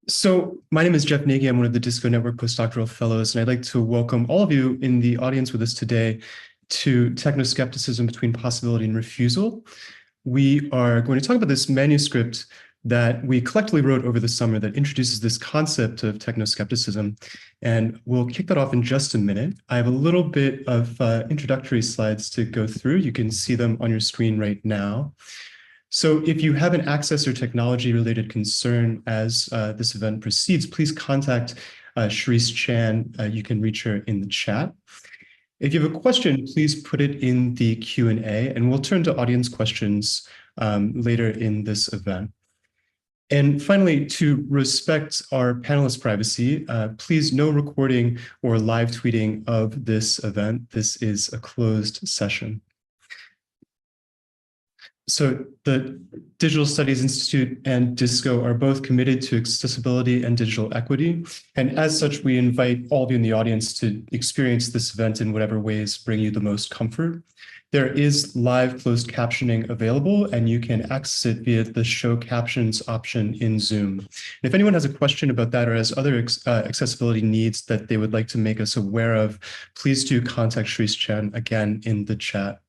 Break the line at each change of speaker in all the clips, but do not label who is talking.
So my name is Jeff Nagy. I'm one of the Disco Network postdoctoral fellows, and I'd like to welcome all of you in the audience with us today to Technoskepticism Between Possibility and Refusal. We are going to talk about this manuscript that we collectively wrote over the summer that introduces this concept of technoskepticism, and we'll kick that off in just a minute. I have a little bit of introductory slides to go through. You can see them on your screen right now. So if you have an access or technology-related concern as this event proceeds, please contact Sharice Chan. You can reach her in the chat. If you have a question, please put it in the Q&A, and we'll turn to audience questions later in this event. And finally, to respect our panelists' privacy, please no recording or live tweeting of this event. This is a closed session. So the Digital Studies Institute and DISCO are both committed to accessibility and digital equity. And as such, we invite all of you in the audience to experience this event in whatever ways bring you the most comfort. There is live closed captioning available, and you can access it via the show captions option in Zoom. And if anyone has a question about that or has other accessibility needs that they would like to make us aware of, please do contact Sharice Chan again in the chat.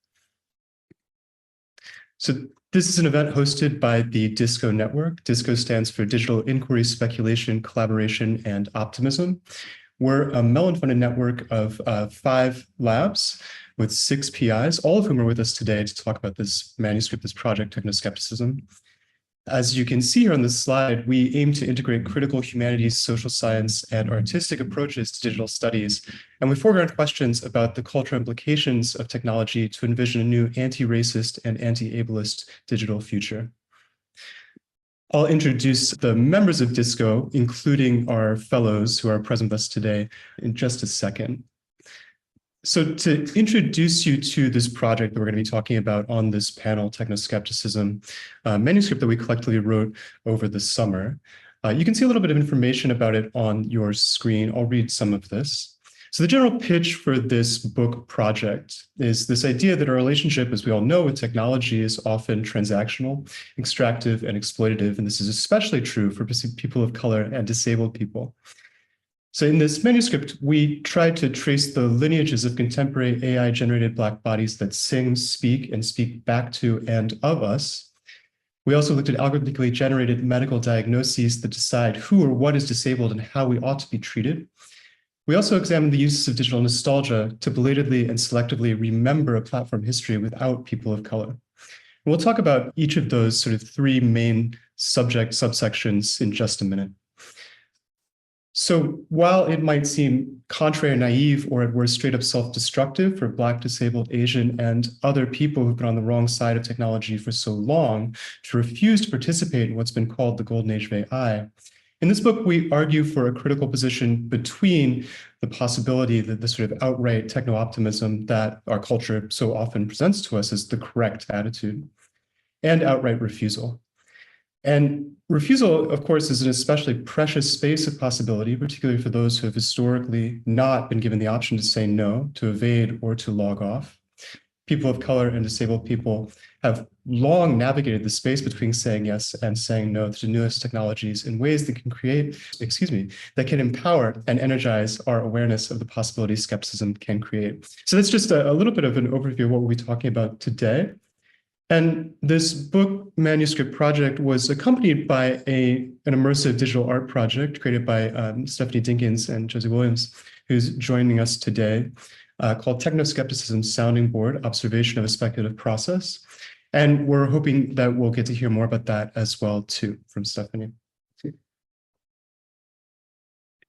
So this is an event hosted by the DISCO Network. DISCO stands for Digital Inquiry, Speculation, Collaboration, and Optimism. We're a Mellon-funded network of 5 labs with 6 PIs, all of whom are with us today to talk about this manuscript, this project, Technoskepticism. As you can see here on this slide, we aim to integrate critical humanities, social science, and artistic approaches to digital studies. And we foreground questions about the cultural implications of technology to envision a new anti-racist and anti-ableist digital future. I'll introduce the members of DISCO, including our fellows who are present with us today, in just a second. So to introduce you to this project that we're going to be talking about on this panel, Technoskepticism, manuscript that we collectively wrote over the summer, you can see a little bit of information about it on your screen. I'll read some of this. So the general pitch for this book project is this idea that our relationship, as we all know, with technology is often transactional, extractive, and exploitative. And this is especially true for people of color and disabled people. So in this manuscript, we tried to trace the lineages of contemporary AI-generated Black bodies that sing, speak, and speak back to and of us. We also looked at algorithmically generated medical diagnoses that decide who or what is disabled and how we ought to be treated. We also examined the uses of digital nostalgia to belatedly and selectively remember a platform history without people of color. And we'll talk about each of those sort of 3 main subsections in just a minute. So while it might seem contrary or naive, or at worst straight up self-destructive for Black, disabled, Asian, and other people who've been on the wrong side of technology for so long to refuse to participate in what's been called the Golden Age of AI, in this book, we argue for a critical position between the possibility that the sort of outright techno-optimism that our culture so often presents to us as the correct attitude, and outright refusal. And refusal, of course, is an especially precious space of possibility, particularly for those who have historically not been given the option to say no, to evade, or to log off. People of color and disabled people have long navigated the space between saying yes and saying no to newest technologies in ways that can that can empower and energize our awareness of the possibilities skepticism can create. So that's just a little bit of an overview of what we'll be talking about today. And this book manuscript project was accompanied by an immersive digital art project created by Stephanie Dinkins and Josie Williams, who's joining us today, called Technoskepticism Sounding Board, Observation of a Speculative Process. And we're hoping that we'll get to hear more about that as well, too, from Stephanie.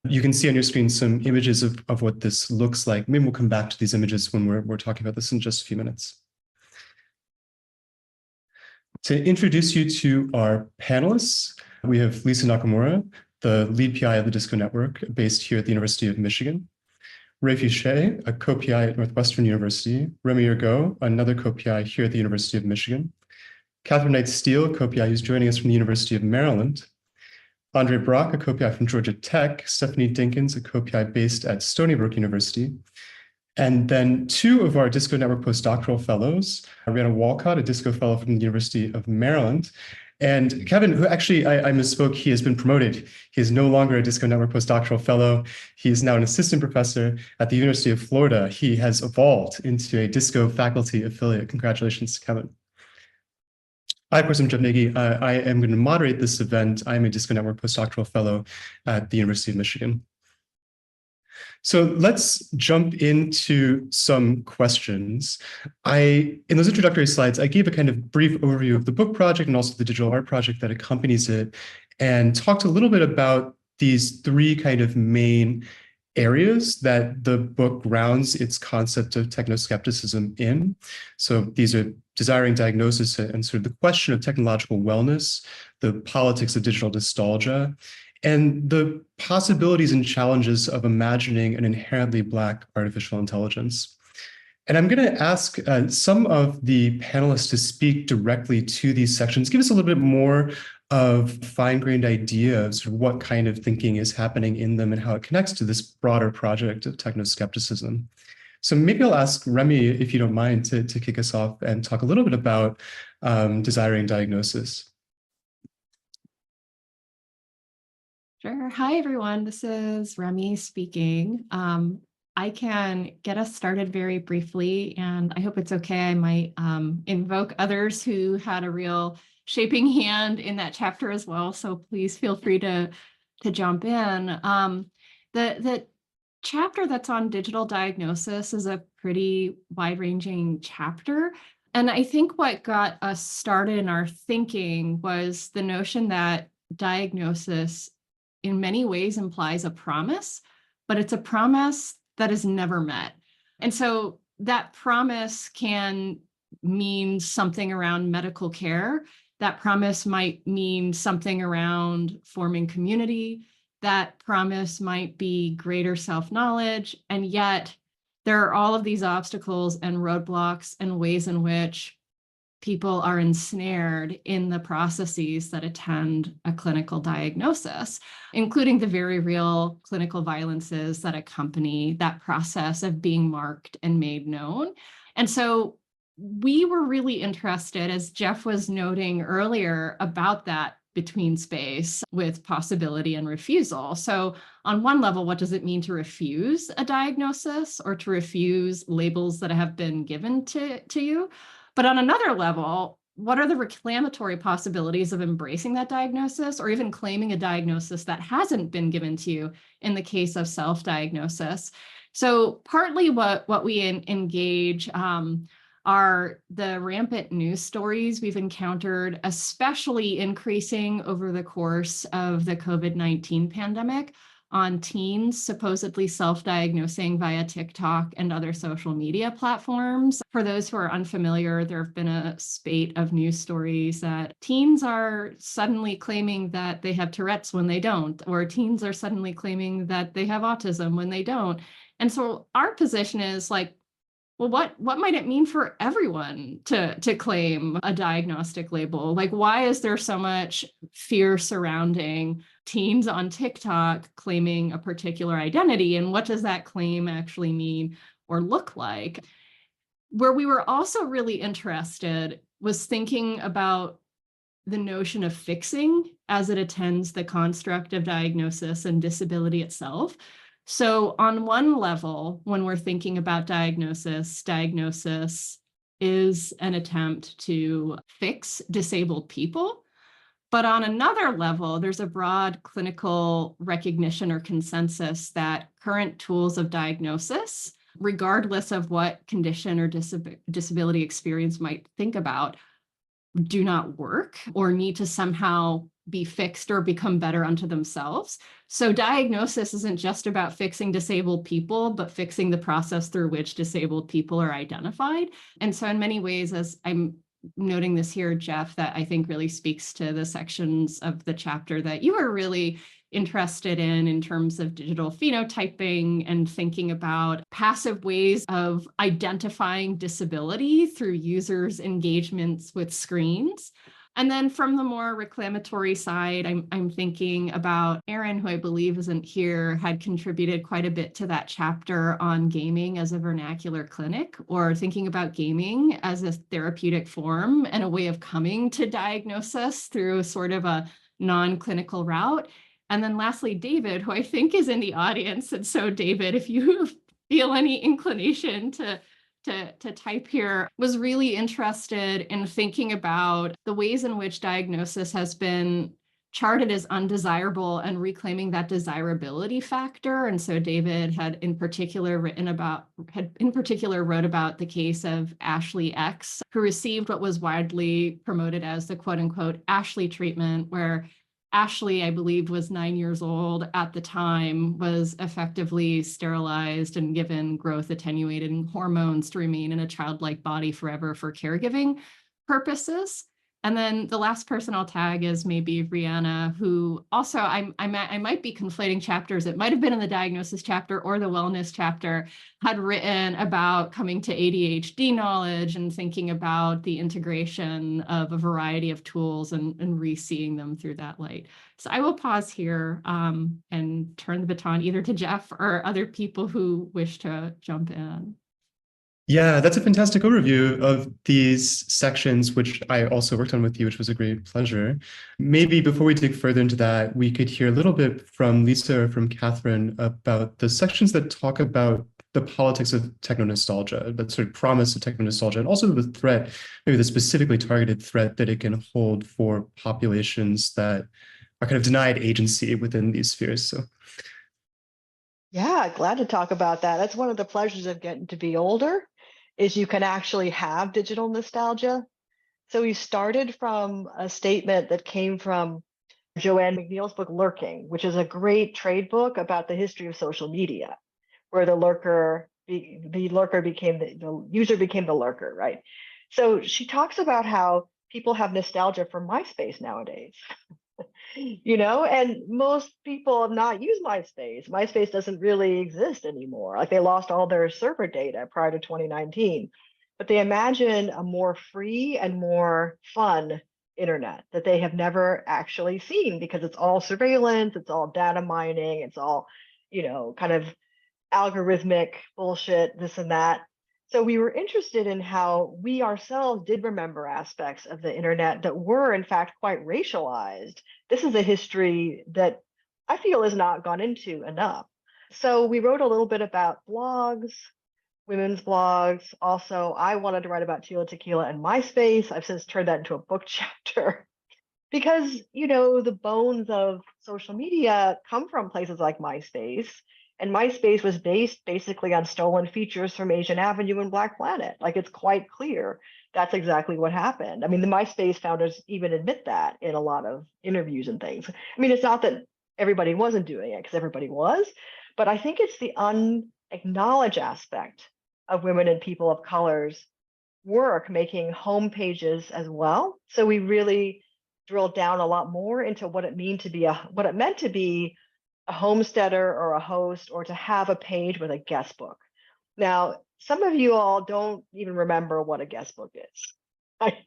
You can see on your screen some images of what this looks like. Maybe we'll come back to these images when we're talking about this in just a few minutes. To introduce you to our panelists, we have Lisa Nakamura, the lead PI of the DISCO Network, based here at the University of Michigan. Rayvon Fouché, a co-PI at Northwestern University. Remi Yergeau, another co-PI here at the University of Michigan. Knight Steele, co-PI who's joining us from the University of Maryland. André Brock, a co-PI from Georgia Tech. Stephanie Dinkins, a co-PI based at Stony Brook University. And then 2 of our DISCO Network postdoctoral fellows, Rianna Walcott, a DISCO fellow from the University of Maryland, And Kevin, who actually, I misspoke, he has been promoted. He is no longer a Disco Network postdoctoral fellow. He is now an assistant professor at the University of Florida. He has evolved into a Disco faculty affiliate. Congratulations, Kevin. Hi, of course, I'm Jeff Nagy. I am going to moderate this event. I'm a Disco Network postdoctoral fellow at the University of Michigan. So let's jump into some questions. In those introductory slides, I gave a kind of brief overview of the book project and also the digital art project that accompanies it, and talked a little bit about these three kind of main areas that the book grounds its concept of technoskepticism in. So these are desiring diagnosis and sort of the question of technological wellness, the politics of digital nostalgia, and the possibilities and challenges of imagining an inherently Black artificial intelligence. And I'm going to ask some of the panelists to speak directly to these sections, give us a little bit more of fine-grained idea of sort of what kind of thinking is happening in them and how it connects to this broader project of technoskepticism. So maybe I'll ask Remi, if you don't mind, to kick us off and talk a little bit about desiring diagnosis.
Sure. Hi, everyone. This is Remi speaking. I can get us started very briefly, and I hope it's okay. I might invoke others who had a real shaping hand in that chapter as well. So please feel free to jump in. The chapter that's on digital diagnosis is a pretty wide-ranging chapter. And I think what got us started in our thinking was the notion that diagnosis in many ways implies a promise, but it's a promise that is never met. And so that promise can mean something around medical care. That promise might mean something around forming community. That promise might be greater self-knowledge. And yet there are all of these obstacles and roadblocks and ways in which people are ensnared in the processes that attend a clinical diagnosis, including the very real clinical violences that accompany that process of being marked and made known. And so we were really interested, as Jeff was noting earlier, about that between space with possibility and refusal. So on one level, what does it mean to refuse a diagnosis or to refuse labels that have been given to you? But on another level, what are the reclamatory possibilities of embracing that diagnosis or even claiming a diagnosis that hasn't been given to you in the case of self-diagnosis? So partly what we engage are the rampant news stories we've encountered, especially increasing over the course of the COVID-19 pandemic, on teens supposedly self-diagnosing via TikTok and other social media platforms. For those who are unfamiliar, there have been a spate of news stories that teens are suddenly claiming that they have Tourette's when they don't, or teens are suddenly claiming that they have autism when they don't. And so our position is like, well, what might it mean for everyone to claim a diagnostic label? Like, why is there so much fear surrounding teens on TikTok claiming a particular identity? And what does that claim actually mean or look like? Where we were also really interested was thinking about the notion of fixing as it attends the construct of diagnosis and disability itself. So on one level, when we're thinking about diagnosis is an attempt to fix disabled people. But on another level, there's a broad clinical recognition or consensus that current tools of diagnosis, regardless of what condition or disability experience might think about, do not work or need to somehow be fixed or become better unto themselves. So diagnosis isn't just about fixing disabled people, but fixing the process through which disabled people are identified. And so in many ways, as I'm noting this here, Jeff, that I think really speaks to the sections of the chapter that you are really interested in terms of digital phenotyping and thinking about passive ways of identifying disability through users' engagements with screens. And then from the more reclamatory side, I'm thinking about Aaron, who I believe isn't here, had contributed quite a bit to that chapter on gaming as a vernacular clinic, or thinking about gaming as a therapeutic form and a way of coming to diagnosis through sort of a non-clinical route. And then lastly, David, who I think is in the audience. And so David, if you feel any inclination to type here, was really interested in thinking about the ways in which diagnosis has been charted as undesirable and reclaiming that desirability factor. And so David had in particular wrote about the case of Ashley X, who received what was widely promoted as the quote unquote Ashley treatment, where Ashley, I believe, was 9 years old at the time, was effectively sterilized and given growth attenuating hormones to remain in a childlike body forever for caregiving purposes. And then the last person I'll tag is maybe Rianna, who also I might be conflating chapters. It might have been in the diagnosis chapter or the wellness chapter, had written about coming to ADHD knowledge and thinking about the integration of a variety of tools and re-seeing them through that light. So I will pause here and turn the baton either to Jeff or other people who wish to jump in.
Yeah, that's a fantastic overview of these sections, which I also worked on with you, which was a great pleasure. Maybe before we dig further into that, we could hear a little bit from Lisa or from Catherine about the sections that talk about the politics of techno-nostalgia, that sort of promise of techno-nostalgia, and also the threat, maybe the specifically targeted threat that it can hold for populations that are kind of denied agency within these spheres. So.
Yeah, glad to talk about that. That's one of the pleasures of getting to be older, is you can actually have digital nostalgia. So we started from a statement that came from Joanne McNeil's book, Lurking, which is a great trade book about the history of social media, where the user became the lurker, right? So she talks about how people have nostalgia for MySpace nowadays. And most people have not used MySpace. MySpace doesn't really exist anymore. Like, they lost all their server data prior to 2019, but they imagine a more free and more fun internet that they have never actually seen, because it's all surveillance, it's all data mining, it's all, kind of algorithmic bullshit, this and that. So we were interested in how we ourselves did remember aspects of the internet that were in fact quite racialized. This is a history that I feel is not gone into enough. So we wrote a little bit about blogs, women's blogs. Also, I wanted to write about Tila Tequila and MySpace. I've since turned that into a book chapter. Because, the bones of social media come from places like MySpace. And MySpace was based basically on stolen features from Asian Avenue and Black Planet. Like, it's quite clear that's exactly what happened. I mean, the MySpace founders even admit that in a lot of interviews and things. I mean, it's not that everybody wasn't doing it, because everybody was, but I think it's the unacknowledged aspect of women and people of color's work making home pages as well. So we really drilled down a lot more into what it meant to be a homesteader or a host, or to have a page with a guest book. Now, some of you all don't even remember what a guest book is, right?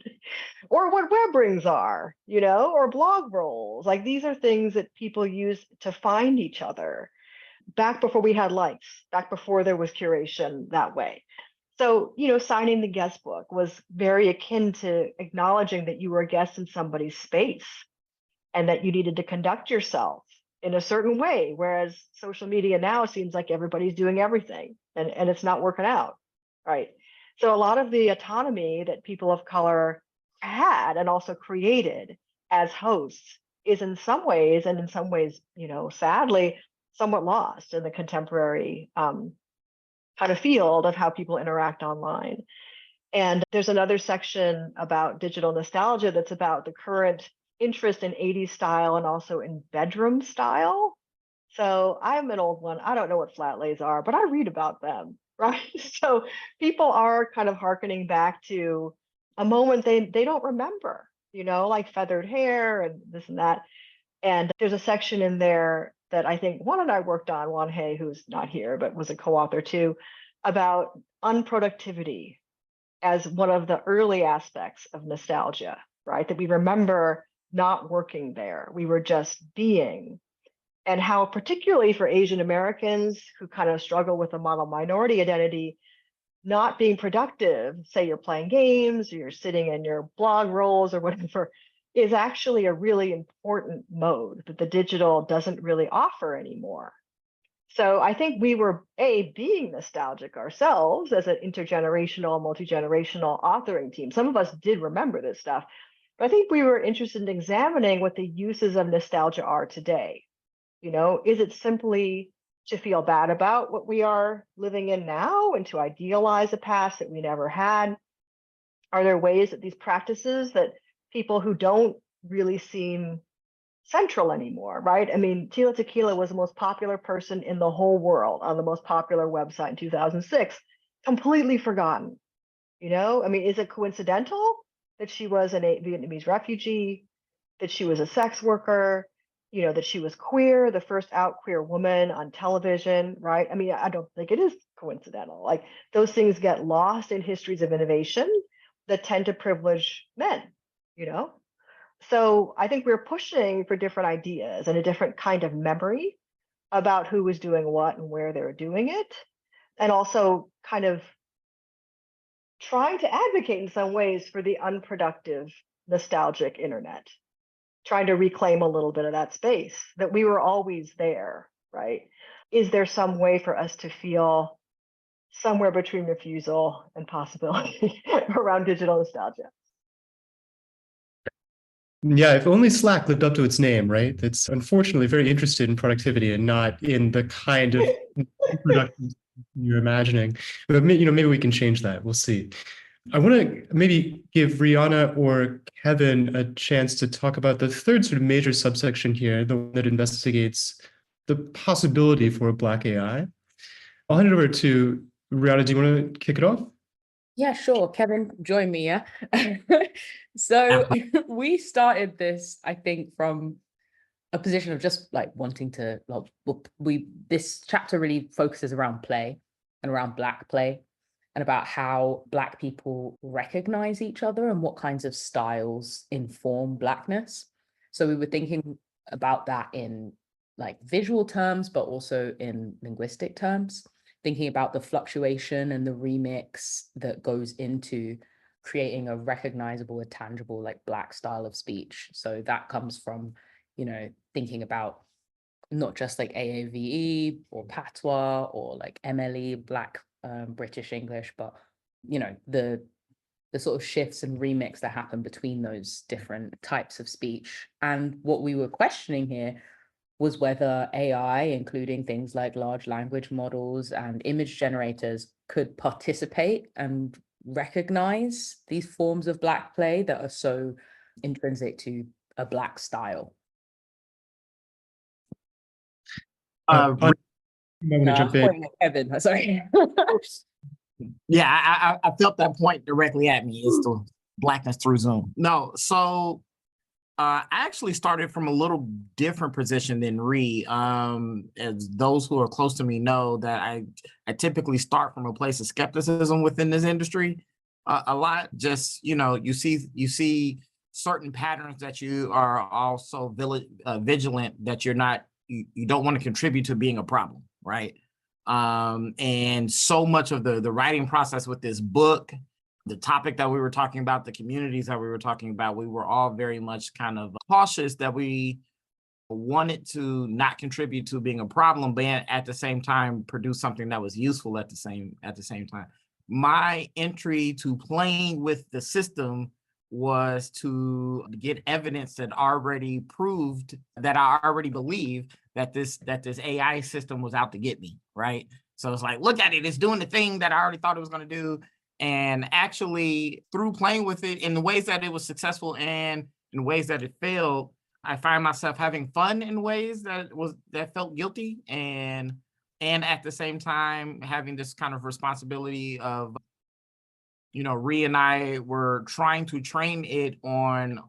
Or what web rings are, or blog rolls. Like, these are things that people use to find each other back before we had likes, back before there was curation that way. So, signing the guest book was very akin to acknowledging that you were a guest in somebody's space and that you needed to conduct yourself in a certain way, whereas social media now seems like everybody's doing everything and it's not working out, right? So a lot of the autonomy that people of color had and also created as hosts is in some ways, sadly, somewhat lost in the contemporary kind of field of how people interact online. And there's another section about digital nostalgia that's about the current interest in 80s style and also in bedroom style. So I'm an old one. I don't know what flat lays are, but I read about them, right? So people are kind of hearkening back to a moment they don't remember, like feathered hair and this and that. And there's a section in there that I think Juan and I worked on, Huan He, who's not here, but was a co-author too, about unproductivity as one of the early aspects of nostalgia. right? That we remember not working there. We were just being. And how, particularly for Asian Americans who kind of struggle with a model minority identity, not being productive, say you're playing games or you're sitting in your blog roles or whatever, is actually a really important mode that the digital doesn't really offer anymore. So I think we were being nostalgic ourselves as an intergenerational, multi-generational authoring team. Some of us did remember this stuff, but I think we were interested in examining what the uses of nostalgia are today. Is it simply to feel bad about what we are living in now and to idealize a past that we never had? Are there ways that these practices that people who don't really seem central anymore, right? I mean, Tila Tequila was the most popular person in the whole world on the most popular website in 2006, completely forgotten. I mean, is it coincidental that she was a Vietnamese refugee, that she was a sex worker, that she was queer, the first out queer woman on television, right? I mean, I don't think it is coincidental. Like, those things get lost in histories of innovation that tend to privilege men, So I think we're pushing for different ideas and a different kind of memory about who was doing what and where they were doing it. And also kind of trying to advocate in some ways for the unproductive, nostalgic internet, trying to reclaim a little bit of that space that we were always there, right? Is there some way for us to feel somewhere between refusal and possibility around digital nostalgia?
Yeah, if only Slack lived up to its name, right? It's unfortunately very interested in productivity and not in the kind of productive you're imagining. But maybe we can change that. We'll see. I want to maybe give Rianna or Kevin a chance to talk about the third sort of major subsection here, the one that investigates the possibility for a Black AI. I'll hand it over to Rianna. Do you want to kick it off?
Yeah, sure. Kevin, join me, yeah? So we started this, I think, from a position of just like wanting to, this chapter really focuses around play and around Black play and about how Black people recognize each other and what kinds of styles inform Blackness. So we were thinking about that in like visual terms, but also in linguistic terms, thinking about the fluctuation and the remix that goes into creating a recognizable, a tangible, like Black style of speech. So that comes from, thinking about not just like AAVE or patois or like MLE, Black British English, but the sort of shifts and remix that happen between those different types of speech. And what we were questioning here was whether AI, including things like large language models and image generators, could participate and recognize these forms of Black play that are so intrinsic to a Black style.
I'm going to jump in.
Kevin, sorry.
Yeah, I felt that point directly at me. It's the Blackness through Zoom. No, so I actually started from a little different position than Ree. As those who are close to me know that I typically start from a place of skepticism within this industry. A lot, just you see certain patterns that you are also vigilant that you're not. You don't want to contribute to being a problem, right? And so much of the writing process with this book, the topic that we were talking about, the communities that we were talking about, we were all very much kind of cautious that we wanted to not contribute to being a problem, but at the same time produce something that was useful at the same time. My entry to playing with the system was to get evidence that already proved that I already believe that this AI system was out to get me, right? So it's like, look at it, it's doing the thing that I already thought it was going to do. And actually, through playing with it in the ways that it was successful and in ways that it failed, I find myself having fun in ways that felt guilty, and at the same time having this kind of responsibility of, Ree and I were trying to train it on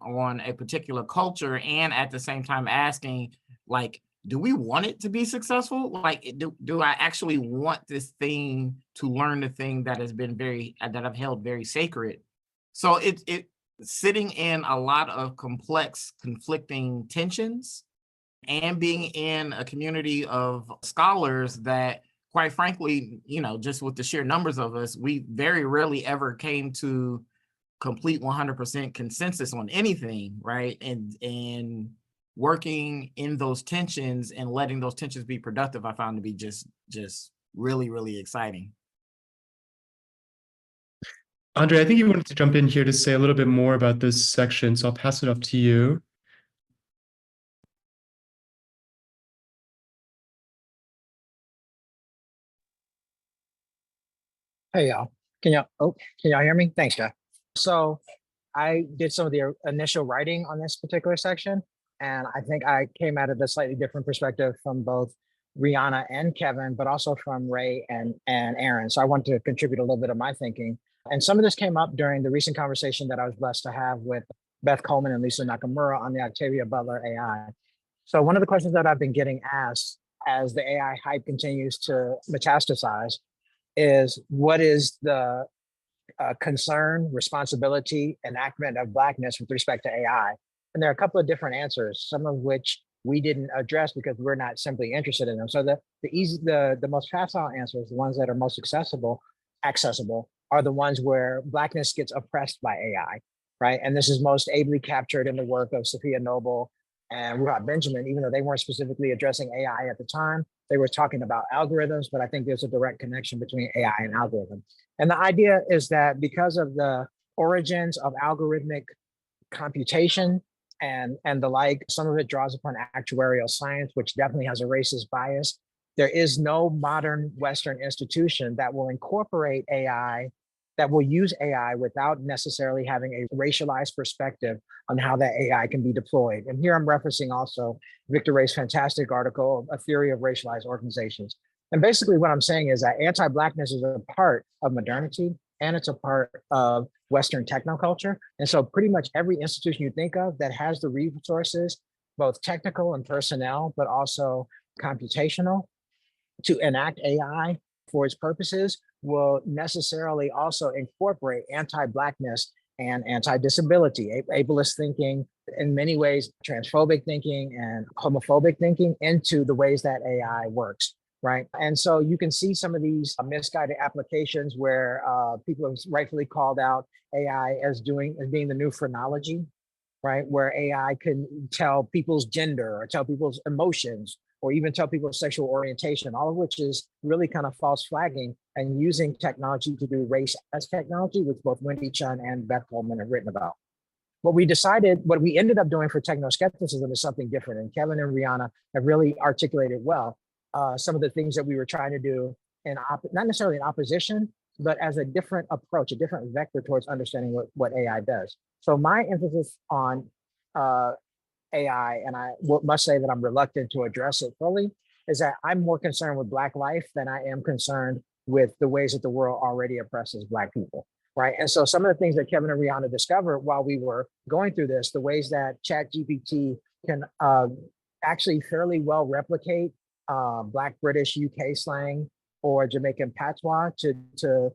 a particular culture, and at the same time asking, like, do we want it to be successful? Like, do I actually want this thing to learn the thing that has been that I've held very sacred? So it sitting in a lot of complex, conflicting tensions, and being in a community of scholars that, quite frankly, just with the sheer numbers of us, we very rarely ever came to complete 100% consensus on anything, right? And working in those tensions and letting those tensions be productive, I found to be just really, really exciting.
André, I think you wanted to jump in here to say a little bit more about this section, so I'll pass it off to you.
Hey y'all, can y'all hear me? Thanks, Jeff. So I did some of the initial writing on this particular section, and I think I came at it a slightly different perspective from both Rianna and Kevin, but also from Ray and Aaron. So I wanted to contribute a little bit of my thinking. And some of this came up during the recent conversation that I was blessed to have with Beth Coleman and Lisa Nakamura on the Octavia Butler AI. So one of the questions that I've been getting asked as the AI hype continues to metastasize is, what is the concern, responsibility, enactment of Blackness with respect to AI? And there are a couple of different answers, some of which we didn't address because we're not simply interested in them. So the most facile answers, the ones that are most accessible, are the ones where Blackness gets oppressed by AI, right? And this is most ably captured in the work of Sophia Noble and Ruha Benjamin, even though they weren't specifically addressing AI at the time. They were talking about algorithms, but I think there's a direct connection between AI and algorithm. And the idea is that because of the origins of algorithmic computation and the like, some of it draws upon actuarial science, which definitely has a racist bias. There is no modern Western institution that will incorporate AI, that will use AI without necessarily having a racialized perspective on how that AI can be deployed. And here I'm referencing also Victor Ray's fantastic article, A Theory of Racialized Organizations. And basically what I'm saying is that anti-Blackness is a part of modernity, and it's a part of Western technoculture. And so pretty much every institution you think of that has the resources, both technical and personnel, but also computational, to enact AI for its purposes will necessarily also incorporate anti-Blackness and anti-disability, ableist thinking, in many ways, transphobic thinking and homophobic thinking into the ways that AI works, right? And so you can see some of these misguided applications where people have rightfully called out AI as being the new phrenology, right? Where AI can tell people's gender or tell people's emotions or even tell people's sexual orientation, all of which is really kind of false flagging and using technology to do race as technology, which both Wendy Chun and Beth Coleman have written about. What we ended up doing for technoskepticism is something different. And Kevin and Rianna have really articulated well some of the things that we were trying to do, not necessarily in opposition, but as a different approach, a different vector towards understanding what AI does. So my emphasis on AI, and I must say that I'm reluctant to address it fully, is that I'm more concerned with Black life than I am concerned with the ways that the world already oppresses Black people, right? And so some of the things that Kevin and Rianna discovered while we were going through this, the ways that ChatGPT can actually fairly well replicate Black, British, UK slang or Jamaican patois to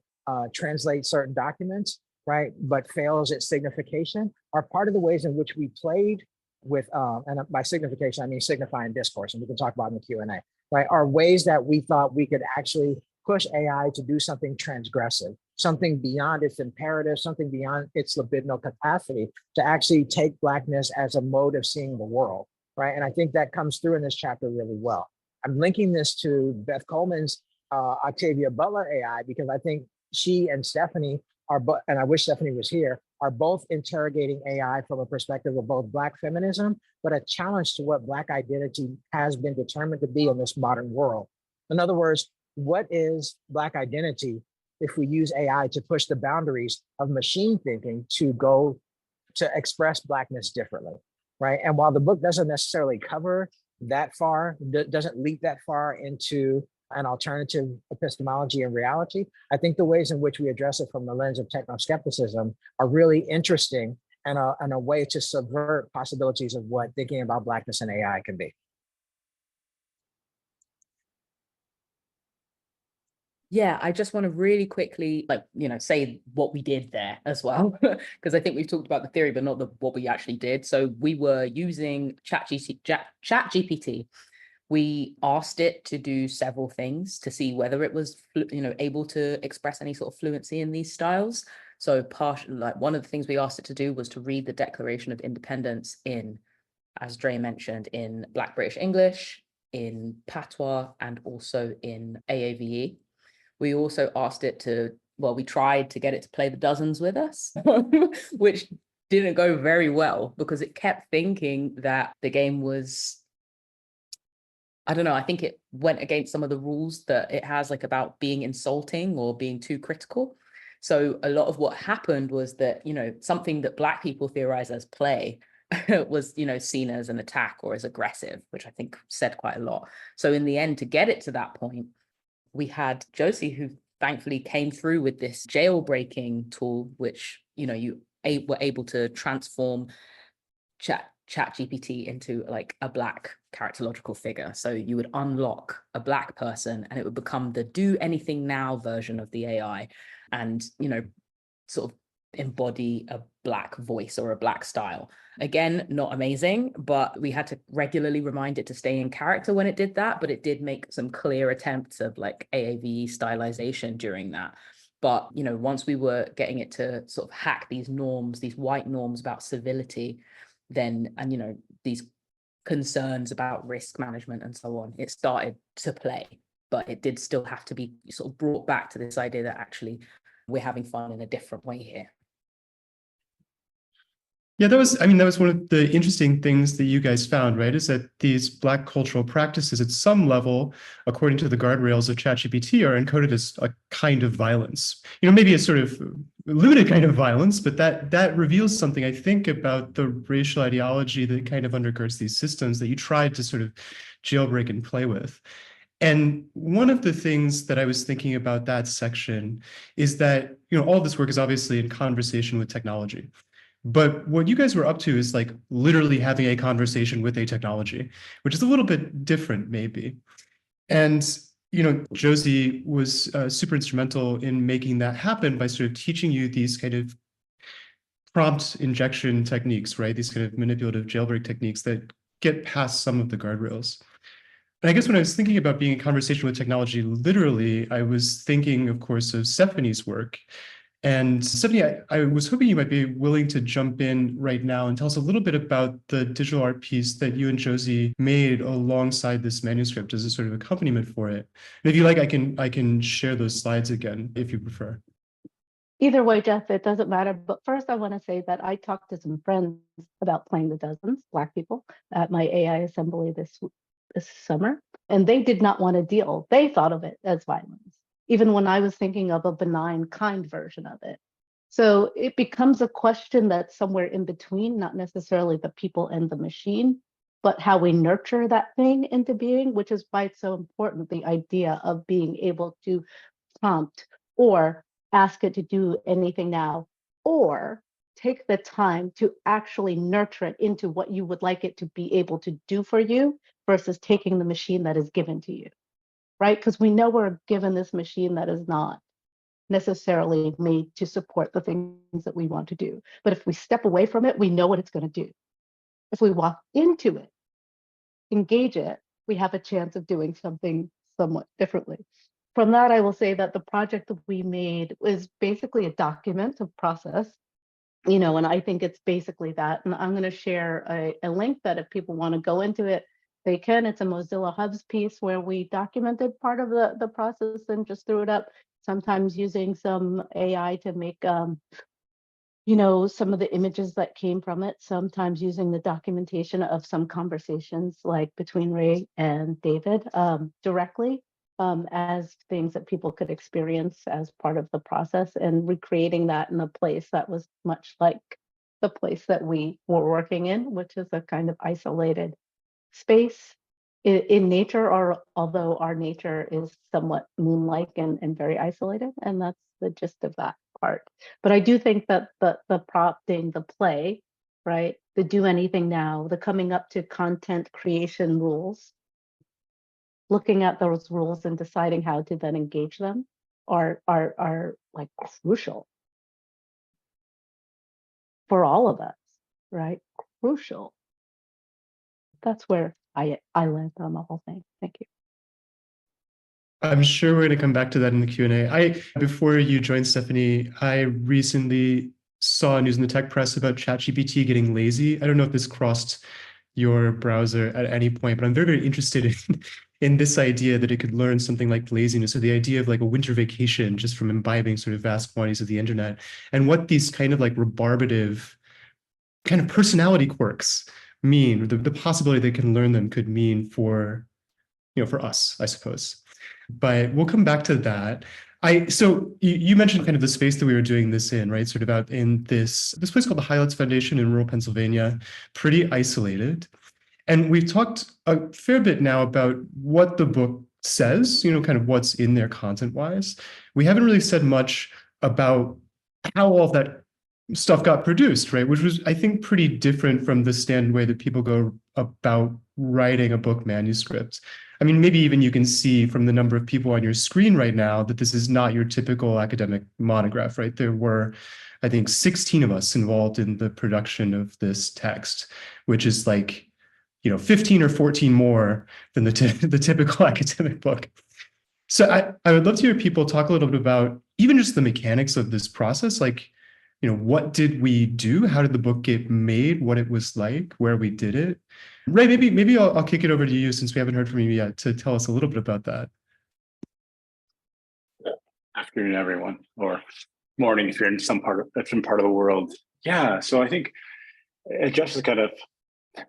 translate certain documents, right? But fails at signification, are part of the ways in which we played with, and by signification, I mean signifying discourse, and we can talk about in the Q&A, right? Are ways that we thought we could actually push AI to do something transgressive, something beyond its imperative, something beyond its libidinal capacity to actually take Blackness as a mode of seeing the world, right? And I think that comes through in this chapter really well. I'm linking this to Beth Coleman's Octavia Butler AI because I think she and Stephanie and I wish Stephanie was here, are both interrogating AI from a perspective of both Black feminism, but a challenge to what Black identity has been determined to be in this modern world. In other words, what is Black identity if we use AI to push the boundaries of machine thinking to go to express Blackness differently, right? And while the book doesn't necessarily cover that far, doesn't leap that far into an alternative epistemology and reality, I think the ways in which we address it from the lens of technoskepticism are really interesting and a way to subvert possibilities of what thinking about Blackness and AI can be.
Yeah, I just want to really quickly, say what we did there as well, because I think we've talked about the theory, but not what we actually did. So we were using ChatGPT. We asked it to do several things to see whether it was, able to express any sort of fluency in these styles. So one of the things we asked it to do was to read the Declaration of Independence in, as Dre mentioned, in Black British English, in Patois, and also in AAVE. We also asked it to, we tried to get it to play the dozens with us, which didn't go very well because it kept thinking that the game was, I don't know, I think it went against some of the rules that it has, like about being insulting or being too critical. So a lot of what happened was that, something that Black people theorize as play was, seen as an attack or as aggressive, which I think said quite a lot. So in the end, to get it to that point, we had Josie, who thankfully came through with this jailbreaking tool, which, you were able to transform ChatGPT into like a Black characterological figure. So you would unlock a Black person and it would become the do anything now version of the AI and, sort of embody a Black voice or a Black style. Again, not amazing, but we had to regularly remind it to stay in character when it did that, but it did make some clear attempts of like AAVE stylization during that. But, once we were getting it to sort of hack these norms, these white norms about civility, then, and, these concerns about risk management and so on, it started to play, but it did still have to be sort of brought back to this idea that actually we're having fun in a different way here.
Yeah, that was one of the interesting things that you guys found, right? Is that these Black cultural practices at some level, according to the guardrails of ChatGPT, are encoded as a kind of violence. Maybe a sort of limited kind of violence, but that reveals something, I think, about the racial ideology that kind of undergirds these systems that you tried to sort of jailbreak and play with. And one of the things that I was thinking about that section is that, all of this work is obviously in conversation with technology. But what you guys were up to is like literally having a conversation with a technology, which is a little bit different maybe. And, Josie was super instrumental in making that happen by sort of teaching you these kind of prompt injection techniques, right? These kind of manipulative jailbreak techniques that get past some of the guardrails. And I guess when I was thinking about being in conversation with technology, literally, I was thinking, of course, of Stephanie's work. And Stephanie, I was hoping you might be willing to jump in right now and tell us a little bit about the digital art piece that you and Josie made alongside this manuscript as a sort of accompaniment for it. And if you like, I can share those slides again if you prefer.
Either way, Jeff, it doesn't matter. But first, I want to say that I talked to some friends about playing the dozens, Black people, at my AI assembly this summer, and they did not want to deal. They thought of it as violence, even when I was thinking of a benign, kind version of it. So it becomes a question that's somewhere in between, not necessarily the people and the machine, but how we nurture that thing into being, which is why it's so important, the idea of being able to prompt or ask it to do anything now, or take the time to actually nurture it into what you would like it to be able to do for you versus taking the machine that is given to you, right? Because we know we're given this machine that is not necessarily made to support the things that we want to do. But if we step away from it, we know what it's going to do. If we walk into it, engage it, we have a chance of doing something somewhat differently. From that, I will say that the project that we made is basically a document of process, and I think it's basically that. And I'm going to share a link that if people want to go into it, they can. It's a Mozilla Hubs piece where we documented part of the process and just threw it up, sometimes using some AI to make, some of the images that came from it, sometimes using the documentation of some conversations like between Ray and David directly. As things that people could experience as part of the process, and recreating that in a place that was much like the place that we were working in, which is a kind of isolated space in nature, or although our nature is somewhat moon-like and very isolated, and that's the gist of that part. But I do think that the prompting, the play, right, the do anything now, the coming up to content creation rules, looking at those rules and deciding how to then engage them are like crucial for all of us, right? Crucial. That's where I land on the whole thing. Thank you.
I'm sure we're going to come back to that in the Q&A. Before you joined, Stephanie, I recently saw news in the tech press about ChatGPT getting lazy. I don't know if this crossed your browser at any point, but I'm very, very interested in this idea that it could learn something like laziness, or the idea of like a winter vacation just from imbibing sort of vast quantities of the internet, and what these kind of like rebarbative kind of personality quirks mean, the possibility they can learn them could mean for, for us, I suppose. But we'll come back to that. So you mentioned kind of the space that we were doing this in, right? Sort of out in this place called the Highlights Foundation in rural Pennsylvania, pretty isolated. And we've talked a fair bit now about what the book says, kind of what's in there content-wise. We haven't really said much about how all of that stuff got produced, right? Which was, I think, pretty different from the standard way that people go about writing a book manuscript. I mean, maybe even you can see from the number of people on your screen right now that this is not your typical academic monograph, right? There were, I think, 16 of us involved in the production of this text, which is like, 15 or 14 more than the typical academic book. So I would love to hear people talk a little bit about even just the mechanics of this process, like, what did we do? How did the book get made? What it was like, where we did it? Ray, maybe I'll kick it over to you since we haven't heard from you yet to tell us a little bit about that.
Afternoon, everyone, or morning if you're in some part of the world. Yeah, so I think it just kind of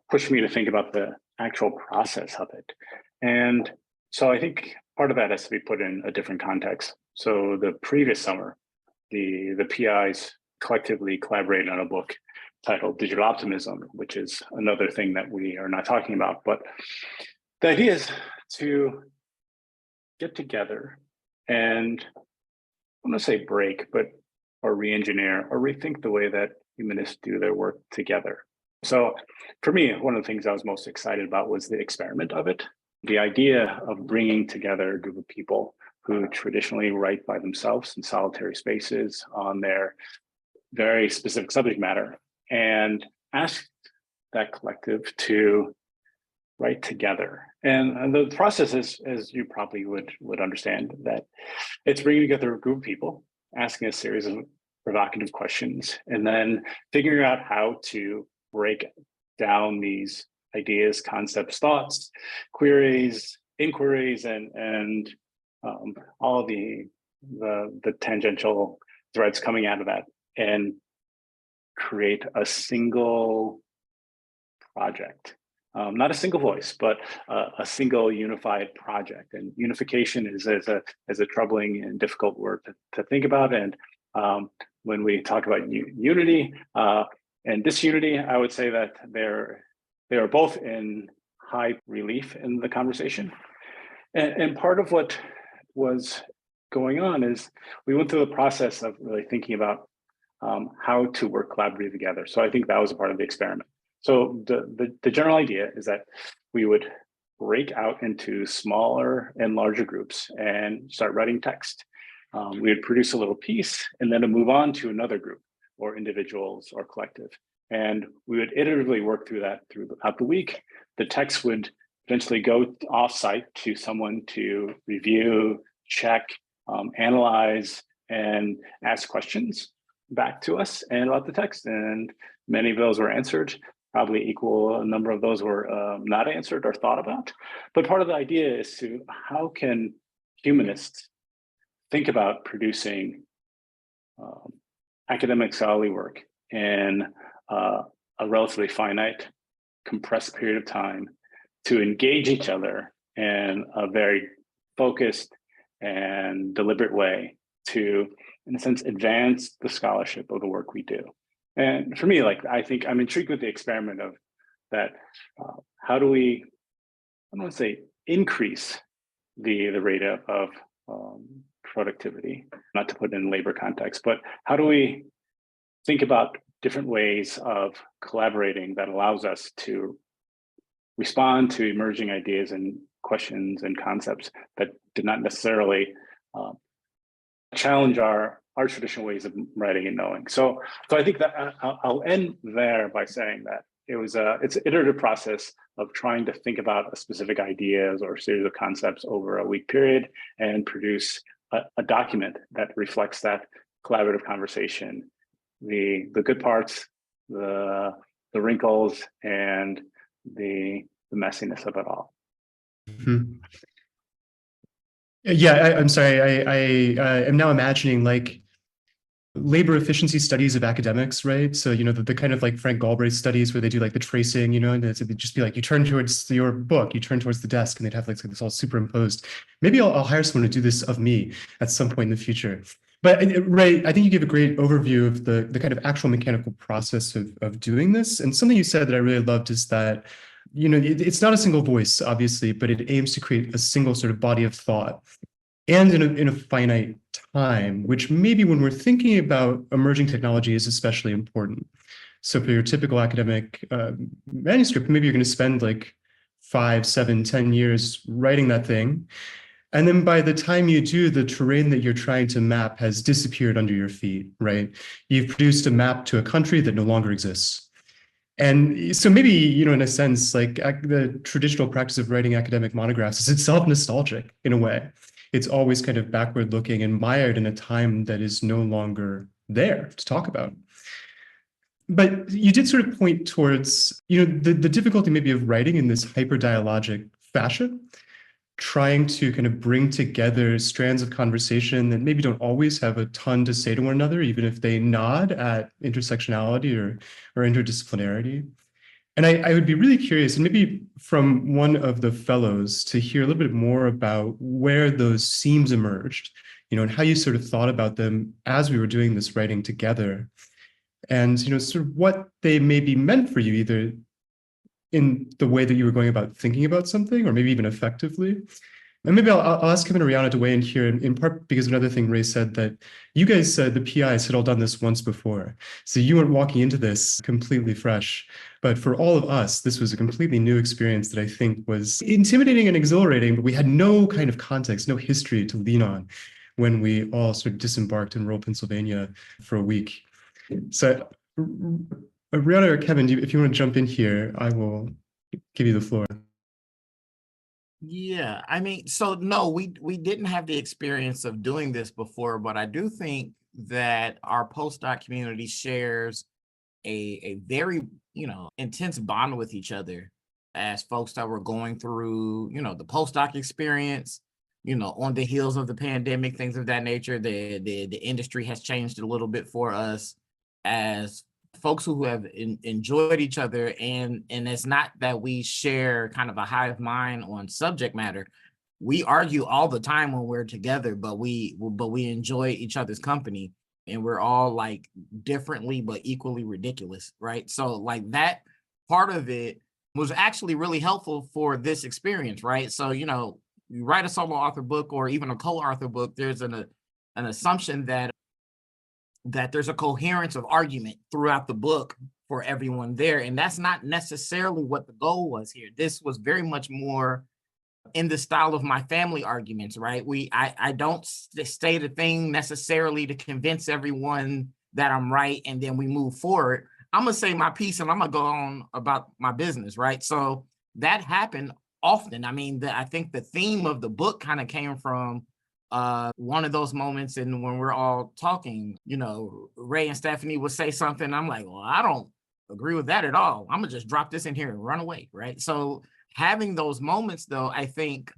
pushed me to think about the actual process of it. And so I think part of that has to be put in a different context. So the previous summer, the PIs collectively collaborated on a book titled Digital Optimism, which is another thing that we are not talking about. But the idea is to get together and, I'm going to say break, or re-engineer or rethink the way that humanists do their work together. So for me, one of the things I was most excited about was the experiment of it. The idea of bringing together a group of people who traditionally write by themselves in solitary spaces on their very specific subject matter, and ask that collective to write together. And the process is, as you probably would understand, that it's bringing together a group of people, asking a series of provocative questions, and then figuring out how to break down these ideas, concepts, thoughts, queries, inquiries, and all of the tangential threads coming out of that, and create a single project. Not a single voice, but a single unified project. And unification is a troubling and difficult word to think about. And when we talk about unity and disunity, I would say that they are both in high relief in the conversation. And part of what was going on is we went through the process of really thinking about how to work collaboratively together. So I think that was a part of the experiment. So the general idea is that we would break out into smaller and larger groups and start writing text. We would produce a little piece and then to move on to another group or individuals or collective. And we would iteratively work through that throughout the week. The text would eventually go offsite to someone to review, check, analyze, and ask questions back to us and about the text. And many of those were answered. Probably equal a number of those were not answered or thought about. But part of the idea is to how can humanists think about producing academic scholarly work in a relatively finite, compressed period of time to engage each other in a very focused and deliberate way to, in a sense, advance the scholarship of the work we do. And for me, I think I'm intrigued with the experiment of that. How do we, I don't want to say increase the rate of productivity, not to put it in labor context, but how do we think about different ways of collaborating that allows us to respond to emerging ideas and questions and concepts that did not necessarily challenge our traditional ways of writing and knowing. So I think that I'll end there by saying that it's an iterative process of trying to think about a specific ideas or series of concepts over a week period and produce a document that reflects that collaborative conversation, the good parts, the wrinkles, and the messiness of it all.
Mhm. Yeah, I'm sorry. I am now imagining like labor efficiency studies of academics, right? So, the kind of like Frank Galbraith studies where they do like the tracing, and it'd just be like, you turn towards your book, you turn towards the desk, and they'd have like this all superimposed. Maybe I'll hire someone to do this of me at some point in the future. But Ray, I think you gave a great overview of the kind of actual mechanical process of doing this. And something you said that I really loved is that, it's not a single voice, obviously, but it aims to create a single sort of body of thought and in a finite time, which maybe when we're thinking about emerging technology is especially important. So for your typical academic manuscript, maybe you're going to spend like 5, 7, 10 years writing that thing. And then by the time you do, the terrain that you're trying to map has disappeared under your feet, right? You've produced a map to a country that no longer exists. And so maybe, in a sense, like the traditional practice of writing academic monographs is itself nostalgic in a way. It's always kind of backward looking and mired in a time that is no longer there to talk about. But you did sort of point towards, the difficulty maybe of writing in this hyper-dialogic fashion, trying to kind of bring together strands of conversation that maybe don't always have a ton to say to one another, even if they nod at intersectionality or interdisciplinarity. And I would be really curious, and maybe from one of the fellows, to hear a little bit more about where those seams emerged, and how you sort of thought about them as we were doing this writing together, and sort of what they maybe meant for you, either in the way that you were going about thinking about something, or maybe even effectively. And maybe I'll ask Kevin and Rianna to weigh in here, in part because another thing Ray said, that you guys, the PIs, had all done this once before. So you weren't walking into this completely fresh. But for all of us, this was a completely new experience that I think was intimidating and exhilarating, but we had no kind of context, no history to lean on when we all sort of disembarked in rural Pennsylvania for a week. So Rianna or Kevin, if you want to jump in here, I will give you the floor.
Yeah, I mean, so no, we didn't have the experience of doing this before, but I do think that our postdoc community shares a very, intense bond with each other as folks that were going through, the postdoc experience, on the heels of the pandemic, things of that nature. The industry has changed a little bit for us as folks who have enjoyed each other, and it's not that we share kind of a hive mind on subject matter. We argue all the time when we're together, but we enjoy each other's company, and we're all like differently but equally ridiculous, right? So like that part of it was actually really helpful for this experience, right? So you write a solo author book or even a co-author book, there's an assumption that there's a coherence of argument throughout the book for everyone there. And that's not necessarily what the goal was here. This was very much more in the style of my family arguments, right? I don't state a thing necessarily to convince everyone that I'm right, and then we move forward. I'm gonna say my piece and I'm gonna go on about my business, right? So that happened often. I mean, I think the theme of the book kind of came from one of those moments, and when we're all talking, Ray and Stephanie would say something. I'm like, well, I don't agree with that at all. I'm gonna just drop this in here and run away, right? So having those moments, though, I think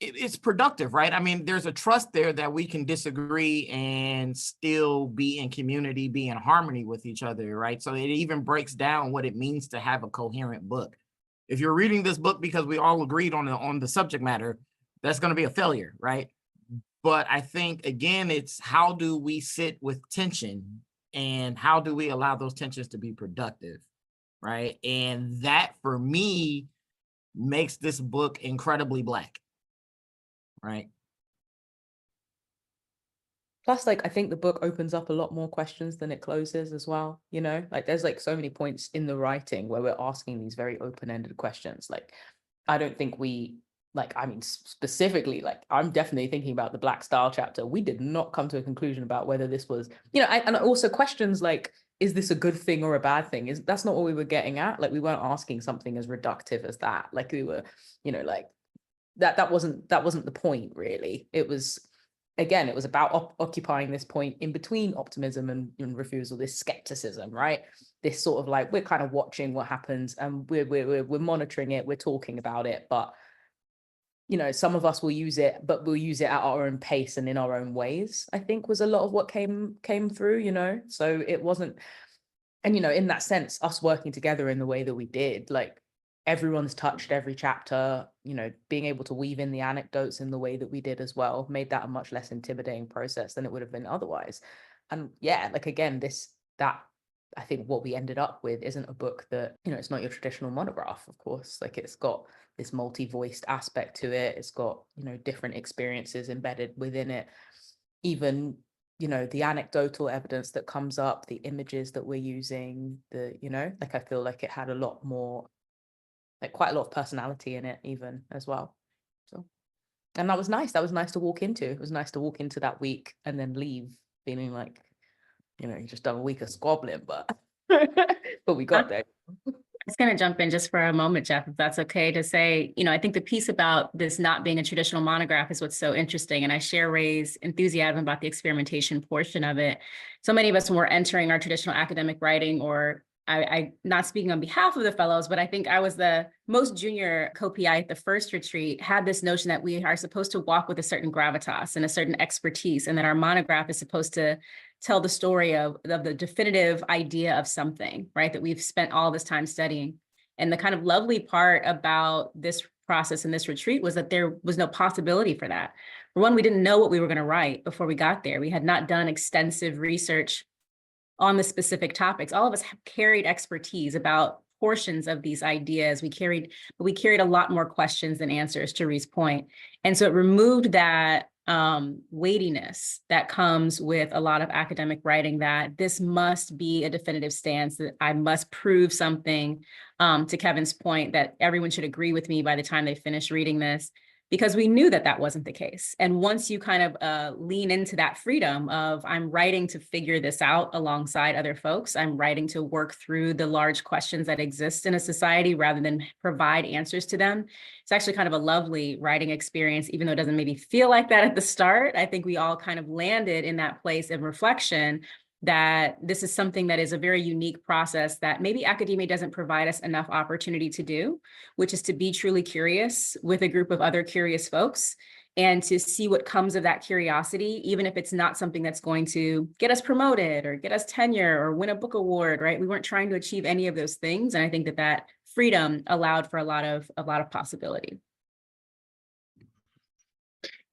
it's productive, right? I mean, there's a trust there that we can disagree and still be in community, be in harmony with each other, right? So it even breaks down what it means to have a coherent book. If you're reading this book because we all agreed on the subject matter, that's going to be a failure, right? But I think, again, it's how do we sit with tension, and how do we allow those tensions to be productive, right? And that, for me, makes this book incredibly Black, right?
Plus, like, I think the book opens up a lot more questions than it closes as well. Like there's like so many points in the writing where we're asking these very open-ended questions. Like, I don't think we like, I mean, specifically, like, I'm definitely thinking about the Black Style chapter. We did not come to a conclusion about whether this was, you know, and also questions like, is this a good thing or a bad thing? That's not what we were getting at. Like, we weren't asking something as reductive as that. Like, we were, you know, like that wasn't the point, really. It was, again, it was about occupying this point in between optimism and refusal, this skepticism, right? This sort of like, we're kind of watching what happens, and we're monitoring it, we're talking about it, but you know, some of us will use it, but we'll use it at our own pace and in our own ways, I think was a lot of what came through, you know. So it wasn't, and you know, in that sense, us working together in the way that we did, like everyone's touched every chapter, you know, being able to weave in the anecdotes in the way that we did as well, made that a much less intimidating process than it would have been otherwise. And yeah, like again, that I think what we ended up with isn't a book that, you know, it's not your traditional monograph, of course. Like, it's got this multi-voiced aspect to it. It's got, you know, different experiences embedded within it. Even, you know, the anecdotal evidence that comes up, the images that we're using, you know, like, I feel like it had a lot more, like quite a lot of personality in it even as well. So, and that was nice. That was nice to walk into. It was nice to walk into that week and then leave feeling like, you know, you just done a week of squabbling, but but we got there.
I was going to jump in just for a moment, Jeff, if that's okay, to say, you know, I think the piece about this not being a traditional monograph is what's so interesting. And I share Ray's enthusiasm about the experimentation portion of it. So many of us, when we're entering our traditional academic writing, or I not speaking on behalf of the fellows, but I think I was the most junior co-PI at the first retreat, had this notion that we are supposed to walk with a certain gravitas and a certain expertise, and that our monograph is supposed to tell the story of the definitive idea of something, right, that we've spent all this time studying. And the kind of lovely part about this process and this retreat was that there was no possibility for that. For one, we didn't know what we were going to write before we got there. We had not done extensive research on the specific topics. All of us have carried expertise about portions of these ideas. We carried a lot more questions than answers, to Ree's point. And so it removed that weightiness that comes with a lot of academic writing, that this must be a definitive stance, that I must prove something, to Kevin's point, that everyone should agree with me by the time they finish reading this, because we knew that that wasn't the case. And once you kind of lean into that freedom of, I'm writing to figure this out alongside other folks, I'm writing to work through the large questions that exist in a society rather than provide answers to them, it's actually kind of a lovely writing experience, even though it doesn't maybe feel like that at the start. I think we all kind of landed in that place of reflection that this is something that is a very unique process that maybe academia doesn't provide us enough opportunity to do, which is to be truly curious with a group of other curious folks and to see what comes of that curiosity, even if it's not something that's going to get us promoted or get us tenure or win a book award, right? We weren't trying to achieve any of those things. And I think that that freedom allowed for a lot of possibility.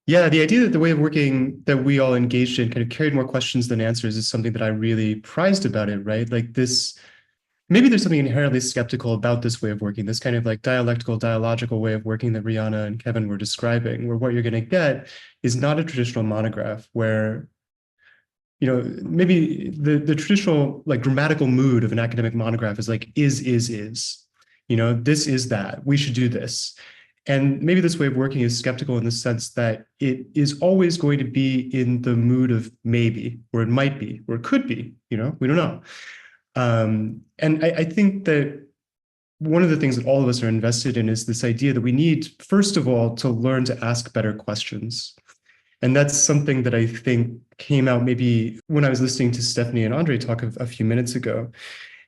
Yeah, the idea that the way of working that we all engaged in kind of carried more questions than answers is something that I really prized about it, right? Like this, maybe there's something inherently skeptical about this way of working, this kind of like dialogical way of working that Rianna and Kevin were describing, where what you're going to get is not a traditional monograph where, you know, maybe the traditional like grammatical mood of an academic monograph is like is, you know, this is that, we should do this. And maybe this way of working is skeptical in the sense that it is always going to be in the mood of maybe, or it might be, or it could be, you know, we don't know. And I think that one of the things that all of us are invested in is this idea that we need, first of all, to learn to ask better questions. And that's something that I think came out maybe when I was listening to Stephanie and André talk a few minutes ago.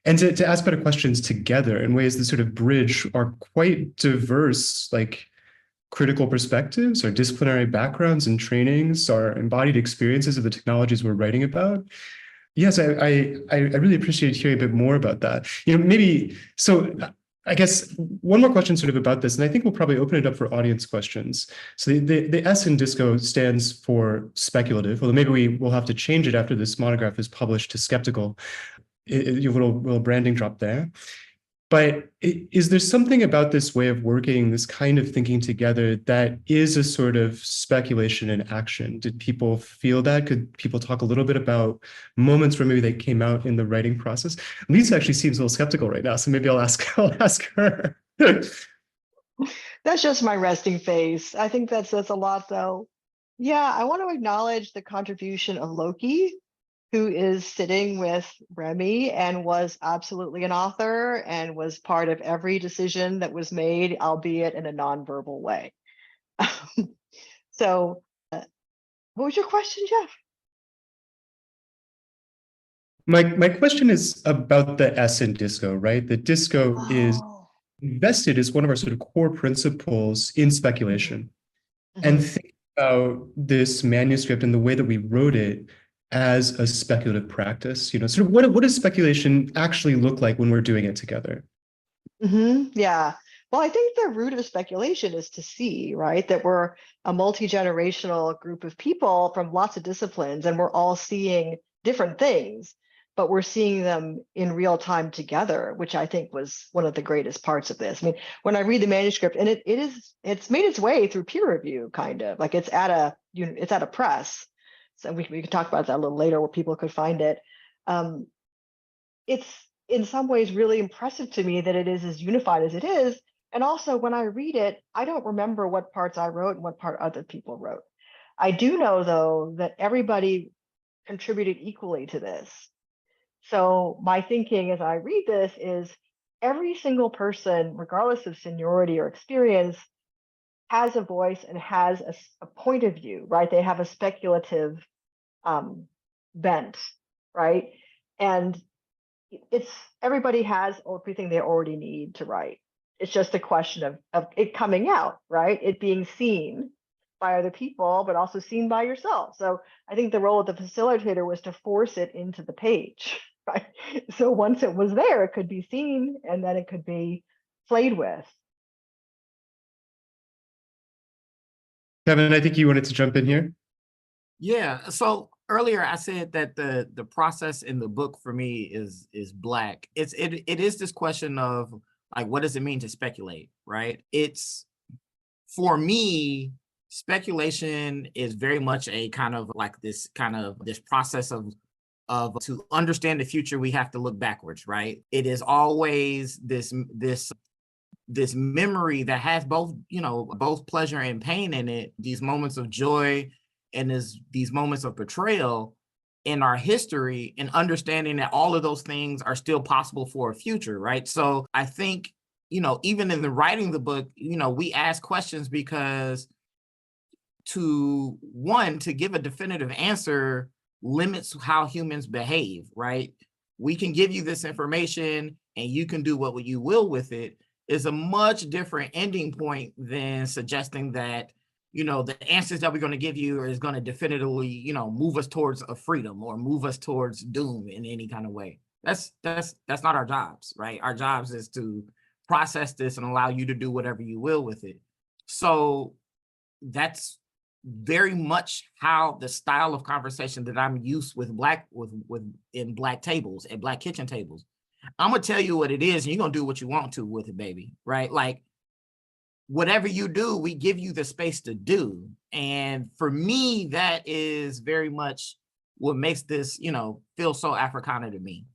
And to ask better questions together in ways that sort of bridge our quite diverse, like critical perspectives, our disciplinary backgrounds and trainings, our embodied experiences of the technologies we're writing about. Yes, I really appreciate hearing a bit more about that. You know, maybe, so I guess one more question sort of about this, and I think we'll probably open it up for audience questions. So the S in DISCO stands for speculative, although maybe we will have to change it after this monograph is published to skeptical. You have a little branding drop there. But is there something about this way of working, this kind of thinking together, that is a sort of speculation in action? Did people feel that? Could people talk a little bit about moments where maybe they came out in the writing process? Lisa actually seems a little skeptical right now, so maybe I'll ask her.
That's just my resting face. I think that says a lot, though. Yeah, I want to acknowledge the contribution of Loki, who is sitting with Remi and was absolutely an author and was part of every decision that was made, albeit in a nonverbal way. So, what was your question, Jeff?
My question is about the S in disco, right? The disco is
Oh.
invested as one of our sort of core principles in speculation. And think about this manuscript and the way that we wrote it as a speculative practice. Sort of what does speculation actually look like when we're doing it together?
Yeah. Well, I think the root of speculation is to see, right, that we're a multi-generational group of people from lots of disciplines, and we're all seeing different things, but we're seeing them in real time together, which I think was one of the greatest parts of this. I mean, when I read the manuscript, and it's made its way through peer review, kind of like it's at a press. So we can talk about that a little later where people could find it. It's in some ways really impressive to me that it is as unified as it is. And also when I read it, I don't remember what parts I wrote and what part other people wrote. I do know, though, that everybody contributed equally to this. So my thinking as I read this is every single person, regardless of seniority or experience, has a voice and has a point of view, right? They have a speculative bent, right? And it's everybody has everything they already need to write. It's just a question of it coming out, right? It being seen by other people, but also seen by yourself. So I think the role of the facilitator was to force it into the page, right? So once it was there, it could be seen and then it could be played with.
Kevin, I think you wanted to jump in here.
Yeah. So earlier I said that the process in the book for me is Black. It is this question of like, what does it mean to speculate, right? It's, for me, speculation is very much a kind of like this process of to understand the future, we have to look backwards, right? It is always this memory that has both, both pleasure and pain in it, these moments of joy and these moments of betrayal in our history, and understanding that all of those things are still possible for a future, right? So I think, even in the writing the book, we ask questions because to give a definitive answer limits how humans behave, right? We can give you this information and you can do what you will with it, is a much different ending point than suggesting that, the answers that we're going to give you is going to definitively, move us towards a freedom or move us towards doom in any kind of way. That's not our jobs, right? Our jobs is to process this and allow you to do whatever you will with it. So that's very much how the style of conversation that I'm used with in Black tables, at Black kitchen tables. I'm gonna tell you what it is, and you're gonna do what you want to with it, baby, right? Like, whatever you do, we give you the space to do. And for me, that is very much what makes this, feel so Africana to me.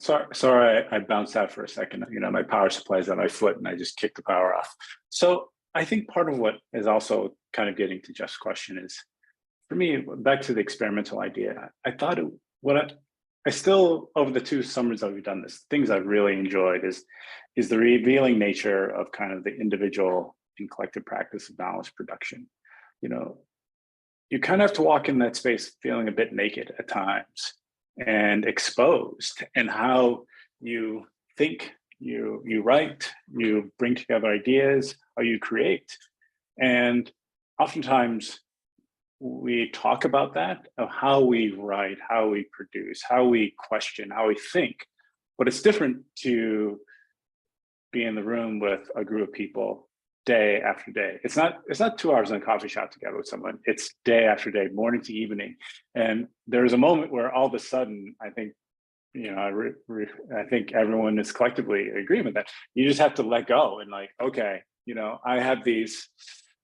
Sorry, I bounced out for a second. My power supply is at my foot and I just kicked the power off. So I think part of what is also kind of getting to Jeff's question is, for me, back to the experimental idea, I thought I still, over the 2 summers that we've done this, things I've really enjoyed is the revealing nature of kind of the individual and collective practice of knowledge production. You kind of have to walk in that space feeling a bit naked at times and exposed, and how you think, you write, you bring together ideas, or you create. And oftentimes we talk about that, of how we write, how we produce, how we question, how we think. But it's different to be in the room with a group of people day after day. It's not 2 hours in a coffee shop together with someone. It's day after day, morning to evening. And there's a moment where all of a sudden, I think, I think everyone is collectively in agreement that you just have to let go and like, okay, I have these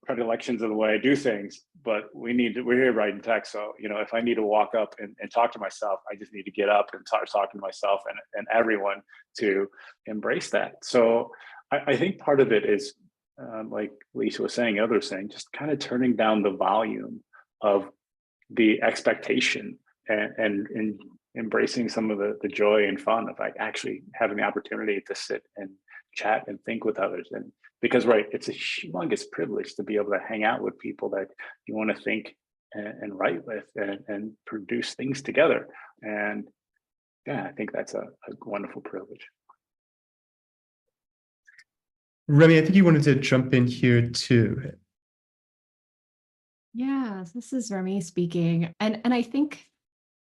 predilections of the way I do things, but we're here writing text. So, if I need to walk up and talk to myself, I just need to get up and start talking to myself and everyone to embrace that. So I think part of it is, like Lisa was saying, others saying, just kind of turning down the volume of the expectation and embracing some of the joy and fun of like actually having the opportunity to sit and chat and think with others. And because, right, it's a humongous privilege to be able to hang out with people that you want to think and write with and produce things together. And yeah, I think that's a wonderful privilege.
Remi, I think you wanted to jump in here too.
Yeah, this is Remi speaking. And I think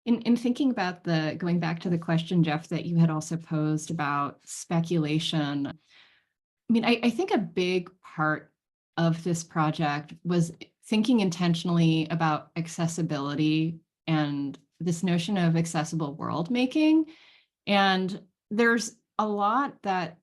in thinking about going back to the question, Jeff, that you had also posed about speculation, I mean, I think a big part of this project was thinking intentionally about accessibility and this notion of accessible world making. And there's a lot that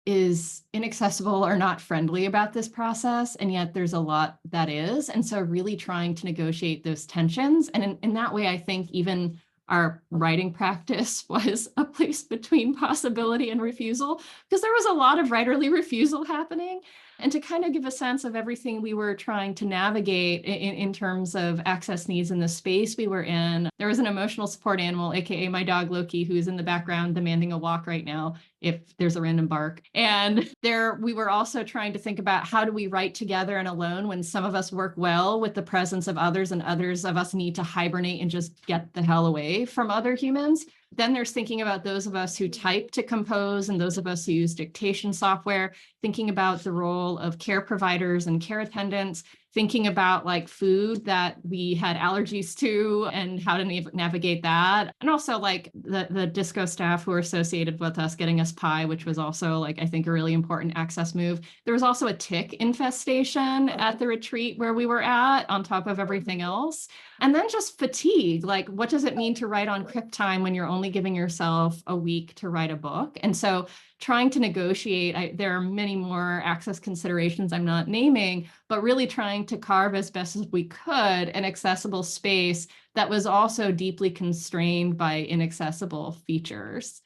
is inaccessible or not friendly about this process, and yet there's a lot that is. And so really trying to negotiate those tensions. And in that way, I think even our writing practice was a place between possibility and refusal, because there was a lot of writerly refusal happening. And to kind of give a sense of everything we were trying to navigate in terms of access needs in the space we were in, there was an emotional support animal, aka my dog Loki, who's in the background demanding a walk right now if there's a random bark. And we were also trying to think about how do we write together and alone when some of us work well with the presence of others and others of us need to hibernate and just get the hell away from other humans. Then there's thinking about those of us who type to compose and those of us who use dictation software, thinking about the role of care providers and care attendants, thinking about like food that we had allergies to and how to navigate that. And also like the disco staff who were associated with us getting us pie, which was also like, I think a really important access move. There was also a tick infestation at the retreat where we were at on top of everything else. And then just fatigue, like what does it mean to write on crypt time when you're only giving yourself a week to write a book? And so trying to negotiate, there are many more access considerations I'm not naming, but really trying to carve as best as we could an accessible space that was also deeply constrained by inaccessible features.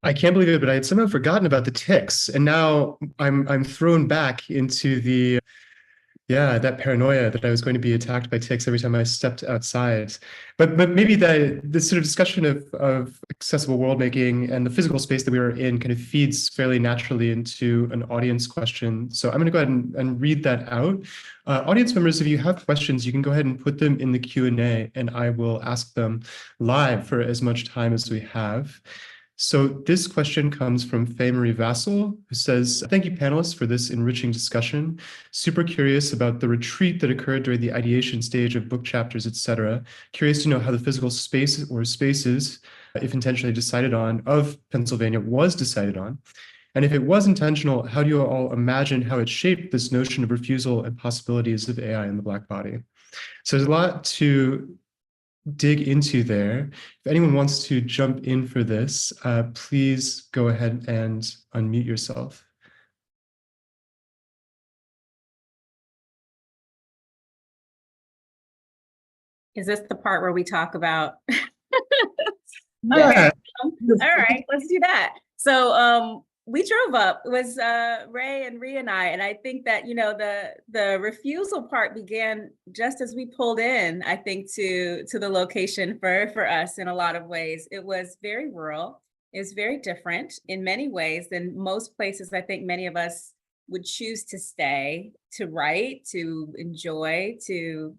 I can't believe it, but I had somehow forgotten about the ticks, and now I'm thrown back into that paranoia that I was going to be attacked by ticks every time I stepped outside. But maybe this sort of discussion of accessible world making and the physical space that we were in kind of feeds fairly naturally into an audience question. So I'm going to go ahead and read that out. Audience members, if you have questions, you can go ahead and put them in the Q&A, and I will ask them live for as much time as we have. So this question comes from Faye Marie Vassal, who says, thank you panelists for this enriching discussion. Super curious about the retreat that occurred during the ideation stage of book chapters, etc. Curious to know how the physical space or spaces, if intentionally decided on, of Pennsylvania was decided on. And if it was intentional, how do you all imagine how it shaped this notion of refusal and possibilities of AI in the Black body? So there's a lot to dig into there. If anyone wants to jump in for this, please go ahead and unmute yourself.
Is this the part where we talk about?
Yeah.
All right, let's do that. So we drove up. It was Ray and Rhea and I think that, you know, the refusal part began just as we pulled in, I think, to the location for us in a lot of ways. It was very rural. It was very different in many ways than most places I think many of us would choose to stay, to write, to enjoy, to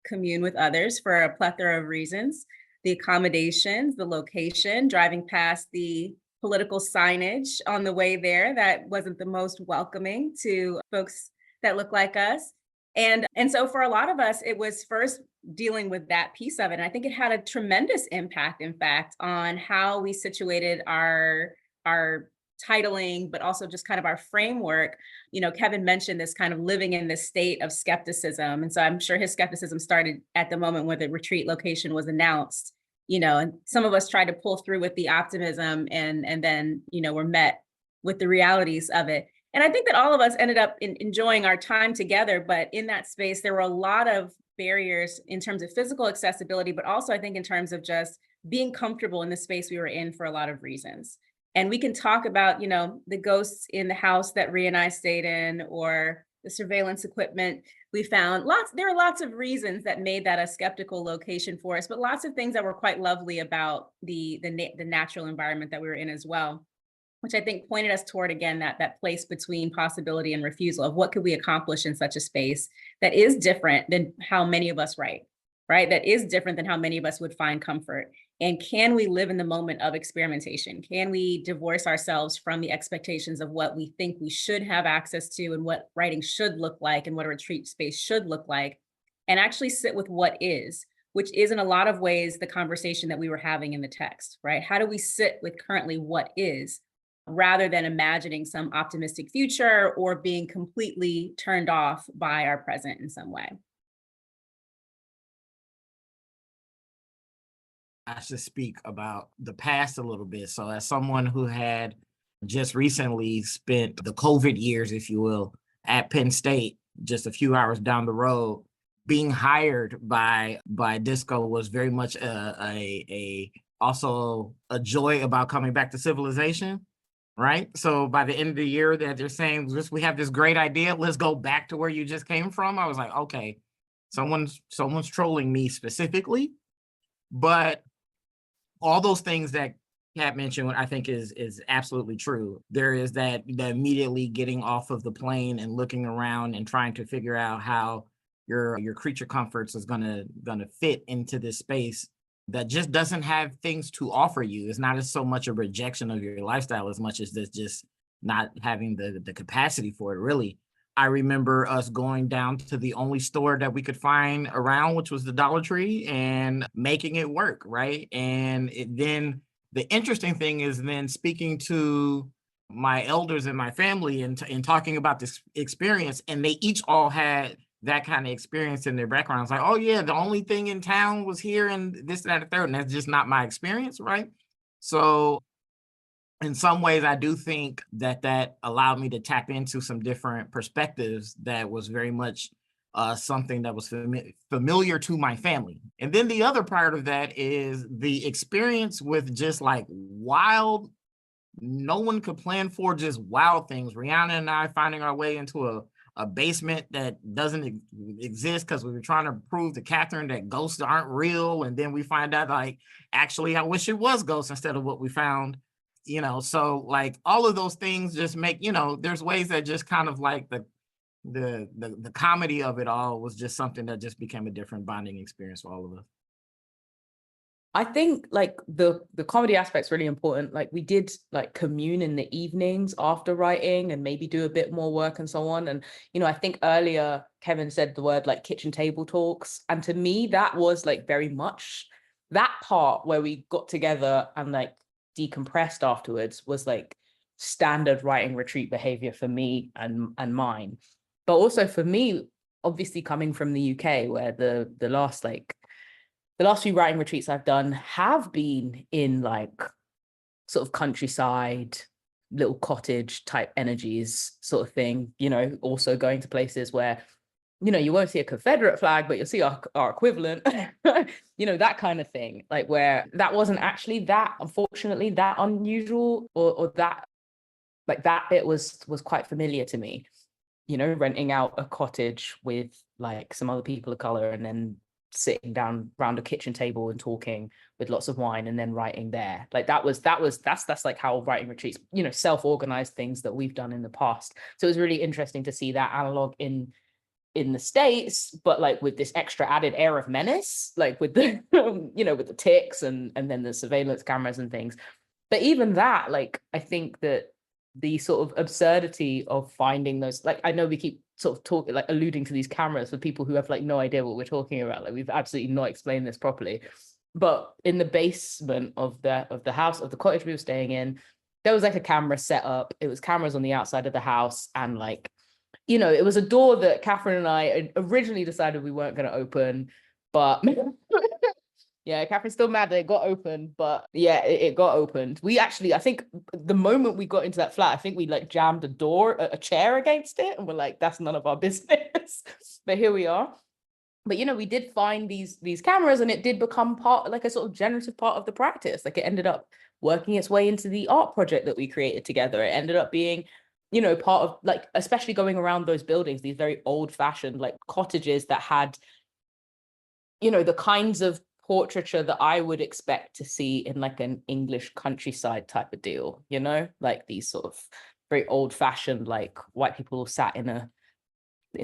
commune with others for a plethora of reasons. The accommodations, the location, driving past the political signage on the way there that wasn't the most welcoming to folks that look like us. And so for a lot of us, it was first dealing with that piece of it. And I think it had a tremendous impact, in fact, on how we situated our titling, but also just kind of our framework. You know, Kevin mentioned this kind of living in this state of skepticism. And so I'm sure his skepticism started at the moment where the retreat location was announced. You know, and some of us tried to pull through with the optimism and then, you know, we're met with the realities of it. And I think that all of us ended up enjoying our time together, but in that space, there were a lot of barriers in terms of physical accessibility, but also I think in terms of just being comfortable in the space we were in for a lot of reasons. And we can talk about, the ghosts in the house that Rhea and I stayed in, or the surveillance equipment we found. There are lots of reasons that made that a skeptical location for us, but lots of things that were quite lovely about the natural environment that we were in as well, which I think pointed us toward, again, that place between possibility and refusal of what could we accomplish in such a space that is different than how many of us write, right? That is different than how many of us would find comfort. And can we live in the moment of experimentation? Can we divorce ourselves from the expectations of what we think we should have access to and what writing should look like and what a retreat space should look like, and actually sit with what is, which is in a lot of ways the conversation that we were having in the text, right? How do we sit with currently what is, rather than imagining some optimistic future or being completely turned off by our present in some way?
I should speak about the past a little bit. So as someone who had just recently spent the COVID years, if you will, at Penn State, just a few hours down the road, being hired by Disco was very much also a joy about coming back to civilization, right? So by the end of the year that they're saying, we have this great idea, let's go back to where you just came from. I was like, okay, someone's trolling me specifically, but all those things that Kat mentioned, I think is absolutely true. There is that immediately getting off of the plane and looking around and trying to figure out how your creature comforts is gonna fit into this space that just doesn't have things to offer you. It's not as so much a rejection of your lifestyle as much as this just not having the capacity for it, really. I remember us going down to the only store that we could find around, which was the Dollar Tree, and making it work, right? And then the interesting thing is then speaking to my elders in my family and talking about this experience, and they each all had that kind of experience in their backgrounds. Like, oh yeah, the only thing in town was here and this, that, and the third, and that's just not my experience, right? So in some ways, I do think that allowed me to tap into some different perspectives that was very much something that was familiar to my family. And then the other part of that is the experience with just like wild, no one could plan for, just wild things. Rianna and I finding our way into a basement that doesn't exist because we were trying to prove to Catherine that ghosts aren't real. And then we find out, like, actually, I wish it was ghosts instead of what we found. So like all of those things just make, there's ways that just kind of like the comedy of it all was just something that just became a different bonding experience for all of us.
I think like the comedy aspect's really important. Like we did like commune in the evenings after writing and maybe do a bit more work and so on. And, I think earlier Kevin said the word like kitchen table talks. And to me, that was like very much that part where we got together and like decompressed afterwards was like standard writing retreat behavior for me and mine. But also for me, obviously coming from the UK, where the last few writing retreats I've done have been in like sort of countryside, little cottage type energies sort of thing, also going to places where, you won't see a Confederate flag, but you'll see our equivalent, that kind of thing, like where that wasn't actually that, unfortunately, that unusual or that, like that bit was quite familiar to me, renting out a cottage with like some other people of color and then sitting down around a kitchen table and talking with lots of wine and then writing there. Like that's like how writing retreats, self-organized things that we've done in the past. So it was really interesting to see that analog in the States, but like with this extra added air of menace, like with the, with the ticks and then the surveillance cameras and things. But even that, like, I think that the sort of absurdity of finding those, like, I know we keep sort of talking, like alluding to these cameras for people who have like no idea what we're talking about. Like we've absolutely not explained this properly. But in the basement of the house, of the cottage we were staying in, there was like a camera set up. It was cameras on the outside of the house, and like, it was a door that Catherine and I originally decided we weren't going to open, but Yeah, Catherine's still mad that it got opened, but yeah, it got opened. We actually, I think the moment we got into that flat, I think we like jammed a chair against it, and we're like, that's none of our business. But here we are. But you know, we did find these cameras, and it did become part, like a sort of generative part of the practice. Like it ended up working its way into the art project that we created together. It ended up being, you know, part of, like, especially going around those buildings, these very old-fashioned like cottages that had, you know, the kinds of portraiture that I would expect to see in like an English countryside type of deal, you know, like these sort of very old-fashioned, like white people sat in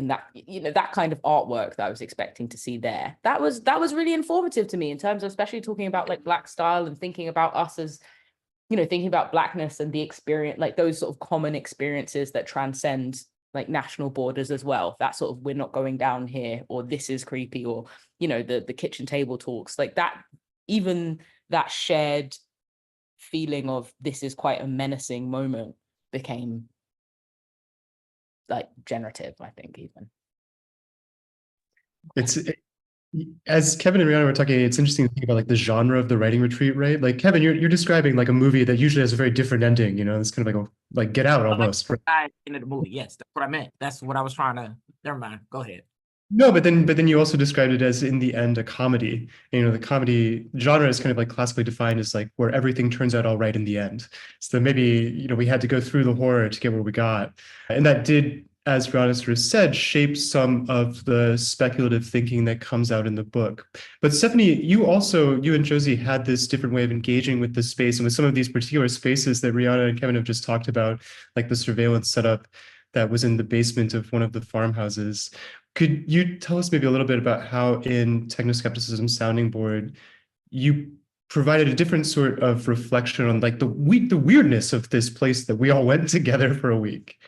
that, you know, that kind of artwork that I was expecting to see there. That was really informative to me in terms of especially talking about like Black style and thinking about us as, you know, thinking about Blackness and the experience, like those sort of common experiences that transcend like national borders as well. That sort of, we're not going down here, or this is creepy, or, you know, the kitchen table talks, like that, even that shared feeling of this is quite a menacing moment became like generative, I think, even.
As Kevin and Rianna were talking, it's interesting to think about like the genre of the writing retreat, right? Like Kevin, you're describing like a movie that usually has a very different ending, you know, it's kind of like Get Out almost.
Into the movie, yes, that's what I meant. That's what I was trying to. Never mind. Go ahead.
No, but then you also described it as in the end a comedy. You know, the comedy genre is kind of like classically defined as like where everything turns out all right in the end. So maybe, you know, we had to go through the horror to get where we got. And that did, as Rianna sort of said, shape some of the speculative thinking that comes out in the book. But Stephanie, you and Josie had this different way of engaging with the space and with some of these particular spaces that Rianna and Kevin have just talked about, like the surveillance setup that was in the basement of one of the farmhouses. Could you tell us maybe a little bit about how in Technoskepticism Sounding Board, you provided a different sort of reflection on like the weirdness of this place that we all went together for a week?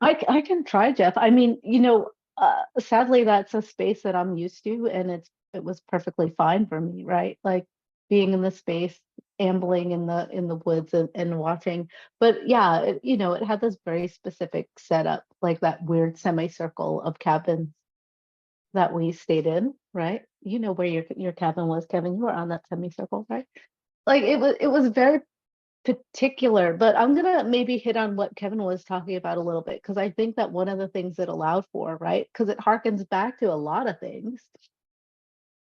I can try, Jeff. I mean, you know, sadly, that's a space that I'm used to, and it was perfectly fine for me, right? Like being in the space, ambling in the woods and watching. But yeah, you know, it had this very specific setup, like that weird semicircle of cabins that we stayed in, right? You know where your cabin was, Kevin. You were on that semicircle, right? Like it was very particular, but I'm gonna maybe hit on what Kevin was talking about a little bit, because I think that one of the things it allowed for, right, because it harkens back to a lot of things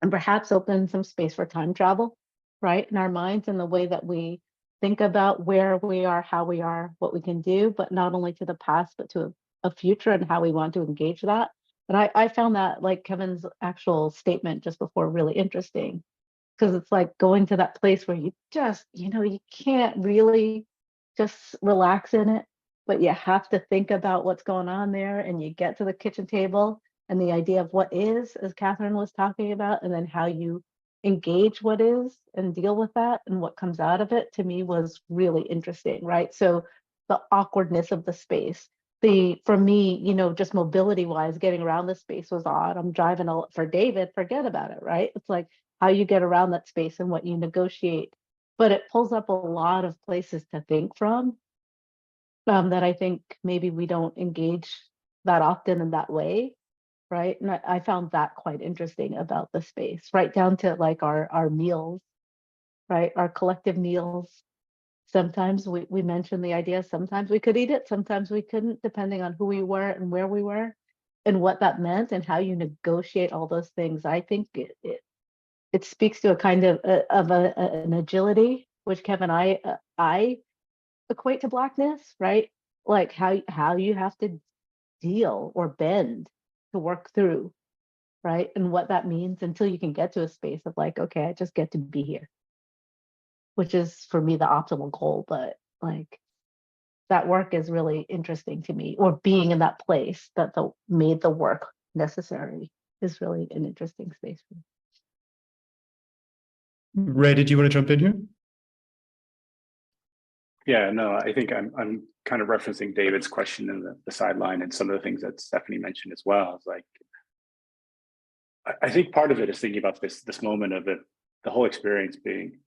and perhaps opens some space for time travel, right, in our minds and the way that we think about where we are, how we are, what we can do, but not only to the past, but to a future and how we want to engage that. And I found that, like Kevin's actual statement just before, really interesting, because it's like going to that place where you just, you know, you can't really just relax in it, but you have to think about what's going on there, and you get to the kitchen table and the idea of what is, as Catherine was talking about, and then how you engage what is and deal with that and what comes out of it, to me was really interesting, right? So the awkwardness of the space, for me, you know, just mobility wise, getting around the space was odd. I'm driving for David, forget about it, right? It's like how you get around that space and what you negotiate, but it pulls up a lot of places to think from, that I think maybe we don't engage that often in that way, right? And I found that quite interesting about the space, right down to like our meals, right? Our collective meals. Sometimes we mentioned the idea, sometimes we could eat it, sometimes we couldn't, depending on who we were and where we were and what that meant and how you negotiate all those things. I think it speaks to a kind of an agility, which Kevin, I equate to Blackness, right? Like how you have to deal or bend to work through, right? And what that means until you can get to a space of like, okay, I just get to be here, which is for me the optimal goal. But like that work is really interesting to me, or being in that place that made the work necessary is really an interesting space for me.
Ray, did you want to jump in here?
Yeah, no, I think I'm kind of referencing David's question in the sideline and some of the things that Stephanie mentioned as well. It's like, I think part of it is thinking about this moment of the whole experience being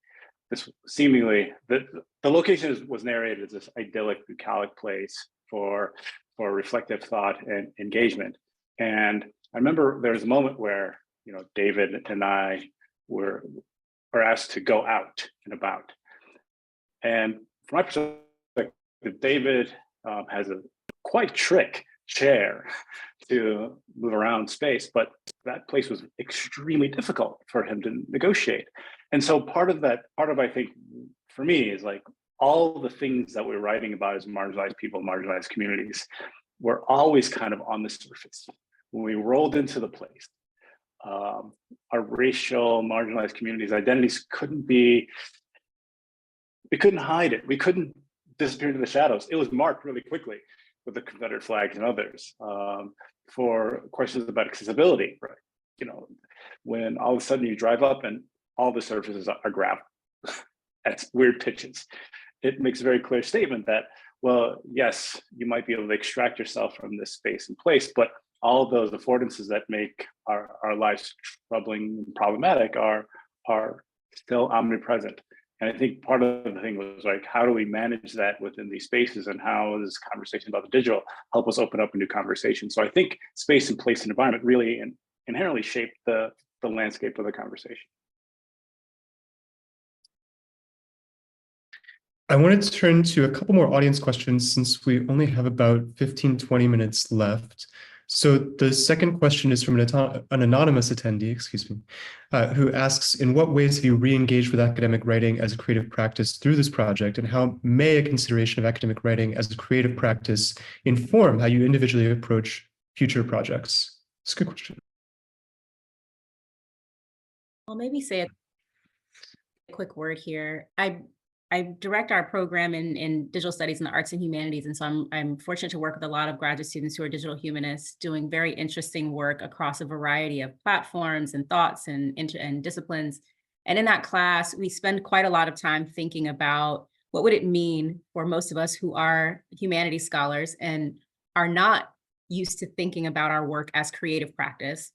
this seemingly, the location was narrated as this idyllic, bucolic place for reflective thought and engagement. And I remember there was a moment where, you know, David and I we're asked to go out and about. And from my perspective, David has a quite trick chair to move around space, but that place was extremely difficult for him to negotiate. And so part of I think for me is like all the things that we're writing about as marginalized people, marginalized communities, were always kind of on the surface. When we rolled into the place, our racial marginalized communities' identities we couldn't hide it. We couldn't disappear into the shadows. It was marked really quickly with the Confederate flags and others. For questions about accessibility, right? You know, when all of a sudden you drive up and all the surfaces are gravel at weird pitches, it makes a very clear statement that, well, yes, you might be able to extract yourself from this space and place, but all of those affordances that make our lives troubling and problematic are still omnipresent. And I think part of the thing was like, how do we manage that within these spaces, and how does conversation about the digital help us open up a new conversation? So I think space and place and environment really inherently shape the landscape of the conversation.
I wanted to turn to a couple more audience questions since we only have about 15-20 minutes left. So the second question is from an anonymous attendee, who asks, in what ways have you re-engaged with academic writing as a creative practice through this project, and how may a consideration of academic writing as a creative practice inform how you individually approach future projects? It's a good question.
I'll maybe say a quick word here. I direct our program in digital studies and the arts and humanities. And so I'm fortunate to work with a lot of graduate students who are digital humanists doing very interesting work across a variety of platforms and thoughts and disciplines. And in that class, we spend quite a lot of time thinking about what would it mean for most of us who are humanities scholars and are not used to thinking about our work as creative practice,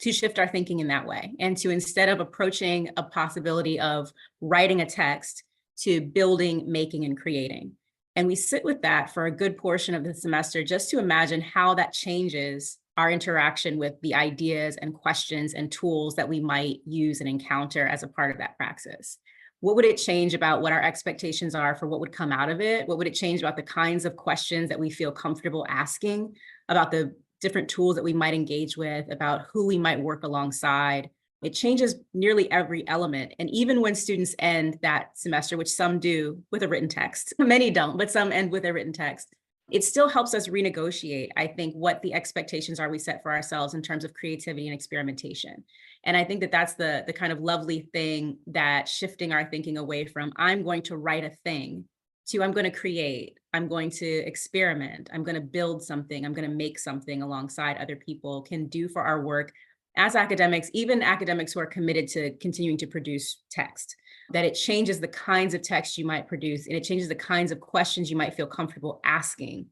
to shift our thinking in that way. And to, instead of approaching a possibility of writing a text, to building, making, and creating. And we sit with that for a good portion of the semester just to imagine how that changes our interaction with the ideas and questions and tools that we might use and encounter as a part of that praxis. What would it change about what our expectations are for what would come out of it? What would it change about the kinds of questions that we feel comfortable asking, about the different tools that we might engage with, about who we might work alongside? It changes nearly every element. And even when students end that semester, which some do with a written text, many don't, but some end with a written text, it still helps us renegotiate, I think, what the expectations are we set for ourselves in terms of creativity and experimentation. And I think that that's the kind of lovely thing, that shifting our thinking away from I'm going to write a thing to I'm going to create, I'm going to experiment, I'm going to build something, I'm going to make something alongside other people can do for our work as academics, even academics who are committed to continuing to produce text, that it changes the kinds of text you might produce, and it changes the kinds of questions you might feel comfortable asking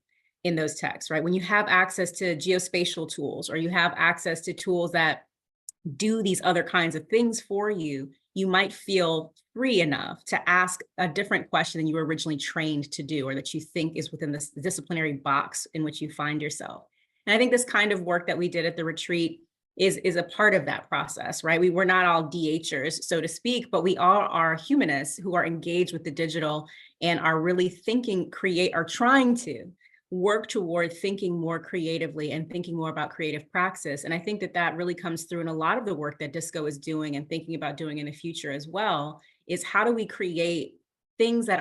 in those texts, right? When you have access to geospatial tools, or you have access to tools that do these other kinds of things for you, you might feel free enough to ask a different question than you were originally trained to do, or that you think is within this disciplinary box in which you find yourself. And I think this kind of work that we did at the retreat is a part of that process, right? We're not all DHers, so to speak, but we all are humanists who are engaged with the digital and are really trying to work toward thinking more creatively and thinking more about creative praxis. And I think that that really comes through in a lot of the work that Disco is doing and thinking about doing in the future as well, is how do we create things that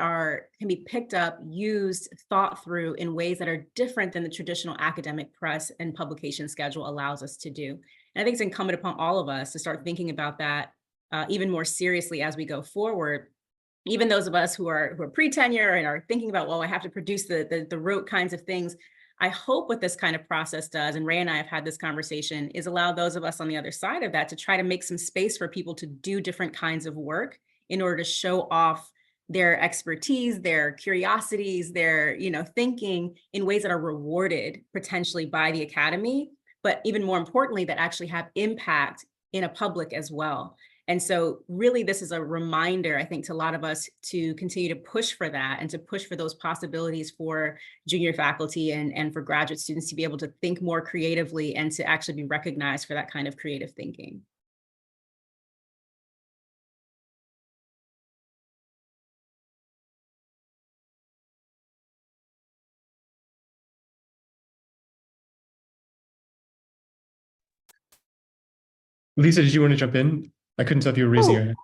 can be picked up, used, thought through in ways that are different than the traditional academic press and publication schedule allows us to do. And I think it's incumbent upon all of us to start thinking about that even more seriously as we go forward. Even those of us who are pre-tenure and are thinking about, well, I have to produce the rote kinds of things. I hope what this kind of process does, and Ray and I have had this conversation, is allow those of us on the other side of that to try to make some space for people to do different kinds of work in order to show off their expertise, their curiosities, their thinking in ways that are rewarded potentially by the academy, but even more importantly, that actually have impact in a public as well. And so really, this is a reminder, I think, to a lot of us to continue to push for that and to push for those possibilities for junior faculty and for graduate students to be able to think more creatively and to actually be recognized for that kind of creative thinking.
Lisa, did you want to jump in? I couldn't tell if you were raising your hand.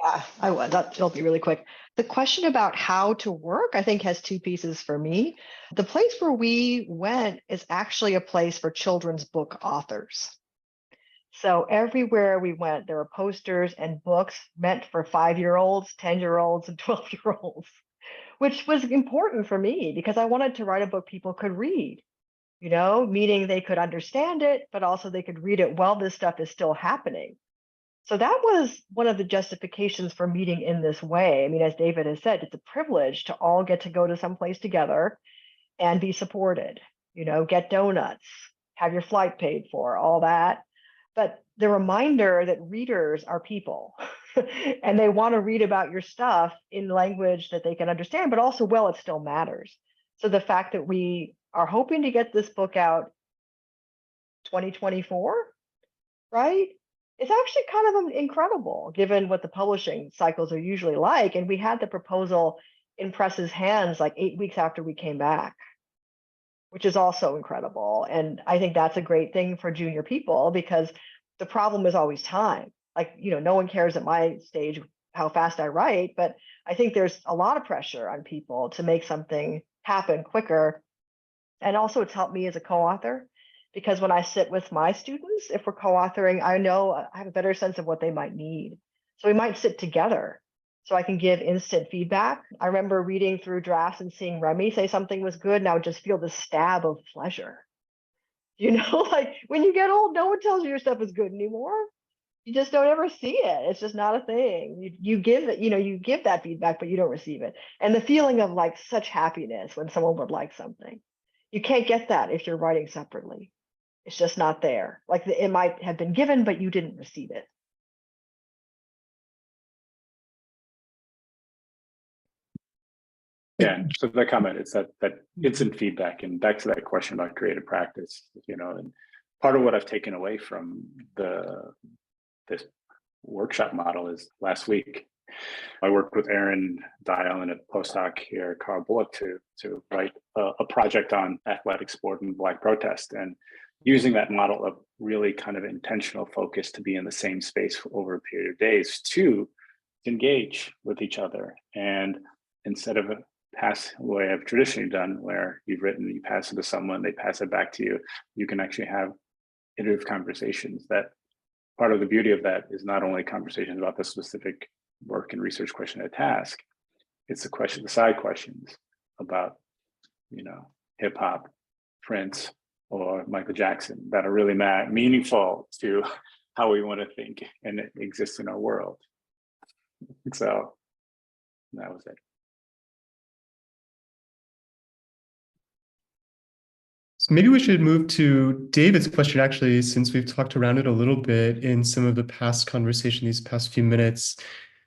Yeah, I was. That'll be really quick. The question about how to work, I think, has two pieces for me. The place where we went is actually a place for children's book authors. So everywhere we went, there were posters and books meant for 5-year-olds, 10-year-olds, and 12-year-olds, which was important for me because I wanted to write a book people could read, meaning they could understand it, but also they could read it while this stuff is still happening. So that was one of the justifications for meeting in this way. I mean, as David has said, it's a privilege to all get to go to some place together and be supported, get donuts, have your flight paid for, all that. But the reminder that readers are people and they want to read about your stuff in language that they can understand, but also, well, it still matters. So the fact that we are hoping to get this book out 2024, right? It's actually kind of incredible given what the publishing cycles are usually like. And we had the proposal in press's hands like 8 weeks after we came back, which is also incredible. And I think that's a great thing for junior people because the problem is always time. Like, no one cares at my stage how fast I write, but I think there's a lot of pressure on people to make something happen quicker. And also it's helped me as a co-author because when I sit with my students, if we're co-authoring, I know I have a better sense of what they might need. So we might sit together so I can give instant feedback. I remember reading through drafts and seeing Remi say something was good, and I would just feel this stab of pleasure. Like when you get old, no one tells you your stuff is good anymore. You just don't ever see it. It's just not a thing. You give it, you give that feedback, but you don't receive it. And the feeling of like such happiness when someone would like something, you can't get that if you're writing separately. It's just not there. Like it might have been given, but you didn't receive it.
Yeah, so that comment, it's that instant feedback, and back to that question about creative practice, and part of what I've taken away from this workshop model is last week I worked with Aaron Dial and a postdoc here, Carl Bullock, to write a project on athletic sport and Black protest, and using that model of really kind of intentional focus to be in the same space over a period of days to engage with each other. And instead of pass the way I've traditionally done, where you've written, you pass it to someone, they pass it back to you, you can actually have iterative conversations. That part of the beauty of that is not only conversations about the specific work and research question or task, it's the side questions about, hip hop, Prince, or Michael Jackson that are really meaningful to how we want to think and exist in our world. So that was it.
So maybe we should move to David's question, actually, since we've talked around it a little bit in some of the past conversation, these past few minutes.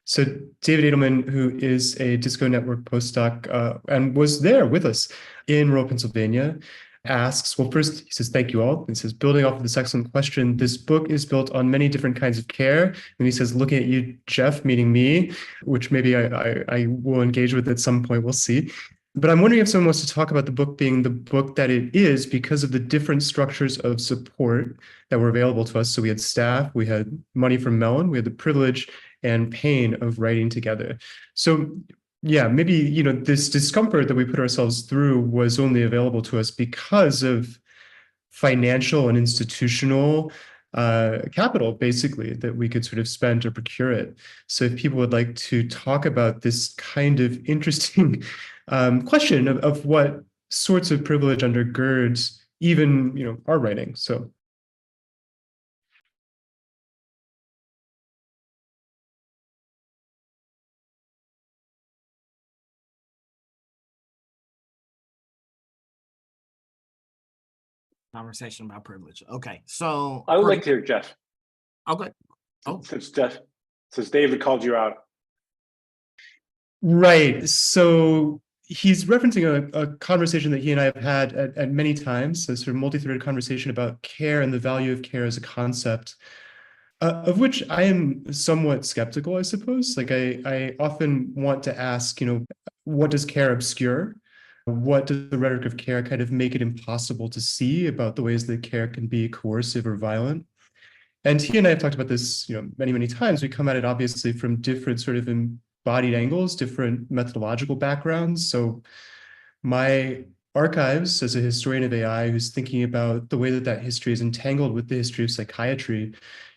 So David Adelman, who is a Disco Network postdoc and was there with us in rural Pennsylvania, asks, well, first, he says, thank you all. He says, building off of this excellent question, this book is built on many different kinds of care. And he says, looking at you, Jeff, meaning me, which maybe I will engage with at some point, we'll see. But I'm wondering if someone wants to talk about the book being the book that it is because of the different structures of support that were available to us. So we had staff, we had money from Mellon, we had the privilege and pain of writing together. So yeah, maybe, this discomfort that we put ourselves through was only available to us because of financial and institutional capital, basically, that we could sort of spend or procure it. So if people would like to talk about this kind of interesting question of what sorts of privilege undergirds even, our writing. So.
Conversation about privilege. Okay, so
I would like to hear Jeff.
Okay. Oh,
Since David called you out.
Right. So he's referencing a conversation that he and I have had at many times, a sort of multi-threaded conversation about care and the value of care as a concept, of which I am somewhat skeptical, I suppose. Like I often want to ask, what does care obscure? What does the rhetoric of care kind of make it impossible to see about the ways that care can be coercive or violent? And he and I have talked about this, many, many times. We come at it obviously from different sort of embodied angles, different methodological backgrounds. So my archives as a historian of AI who's thinking about the way that that history is entangled with the history of psychiatry,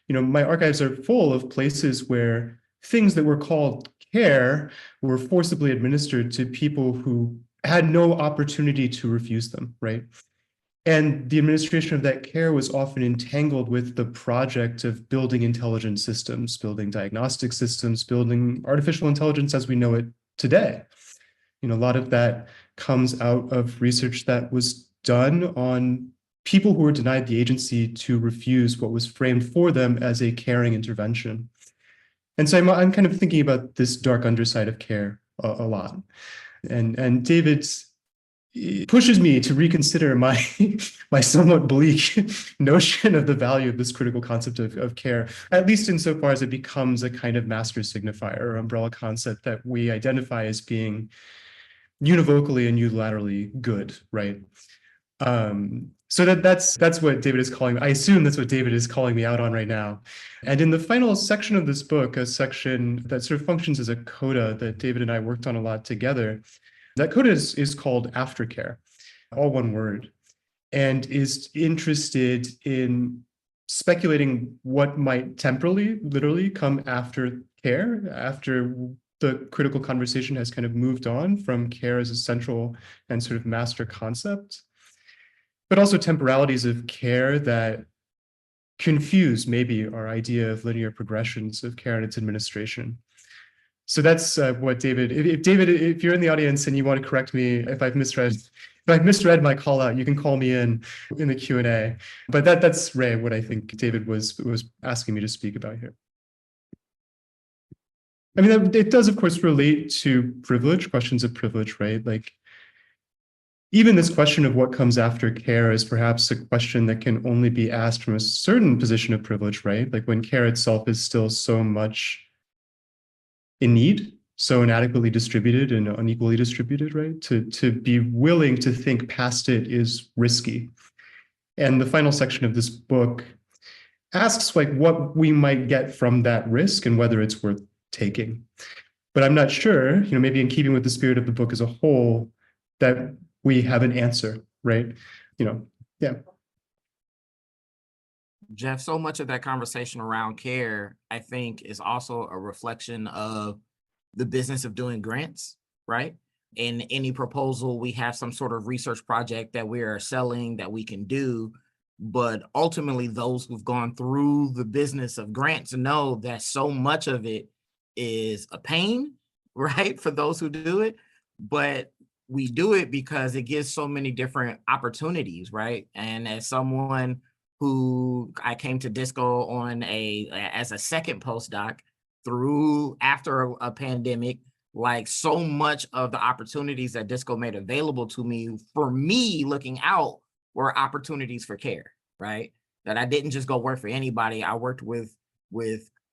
my archives are full of places where things that were called care were forcibly administered to people who had no opportunity to refuse them, right? And the administration of that care was often entangled with the project of building intelligent systems, building diagnostic systems, building artificial intelligence as we know it today. A lot of that comes out of research that was done on people who were denied the agency to refuse what was framed for them as a caring intervention. And so I'm kind of thinking about this dark underside of care a lot. And David pushes me to reconsider my somewhat bleak notion of the value of this critical concept of care, at least insofar as it becomes a kind of master signifier or umbrella concept that we identify as being univocally and unilaterally good, right? So that's what David is calling. I assume that's what David is calling me out on right now. And in the final section of this book, a section that sort of functions as a coda that David and I worked on a lot together, that coda is called Aftercare, all one word, and is interested in speculating what might temporally, literally come after care, after the critical conversation has kind of moved on from care as a central and sort of master concept, but also temporalities of care that confuse maybe our idea of linear progressions of care and its administration. So that's what David, if you're in the audience and you want to correct me if I've misread my call out, you can call me in the Q&A. But that's Ray, what I think David was asking me to speak about here. I mean, it does, of course, relate to privilege, questions of privilege, right? Like, even this question of what comes after care is perhaps a question that can only be asked from a certain position of privilege, right? Like when care itself is still so much in need, so inadequately distributed and unequally distributed, right? To be willing to think past it is risky. And the final section of this book asks like what we might get from that risk and whether it's worth taking. But I'm not sure, maybe in keeping with the spirit of the book as a whole, that we have an answer, right? Yeah.
Jeff, so much of that conversation around care, I think, is also a reflection of the business of doing grants, right? In any proposal, we have some sort of research project that we are selling that we can do, but ultimately those who've gone through the business of grants know that so much of it is a pain, right? For those who do it, but we do it because it gives so many different opportunities, right? And as someone who I came to Disco on as a second postdoc after a pandemic, like so much of the opportunities that Disco made available to me, for me looking out, were opportunities for care, right? That I didn't just go work for anybody. I worked with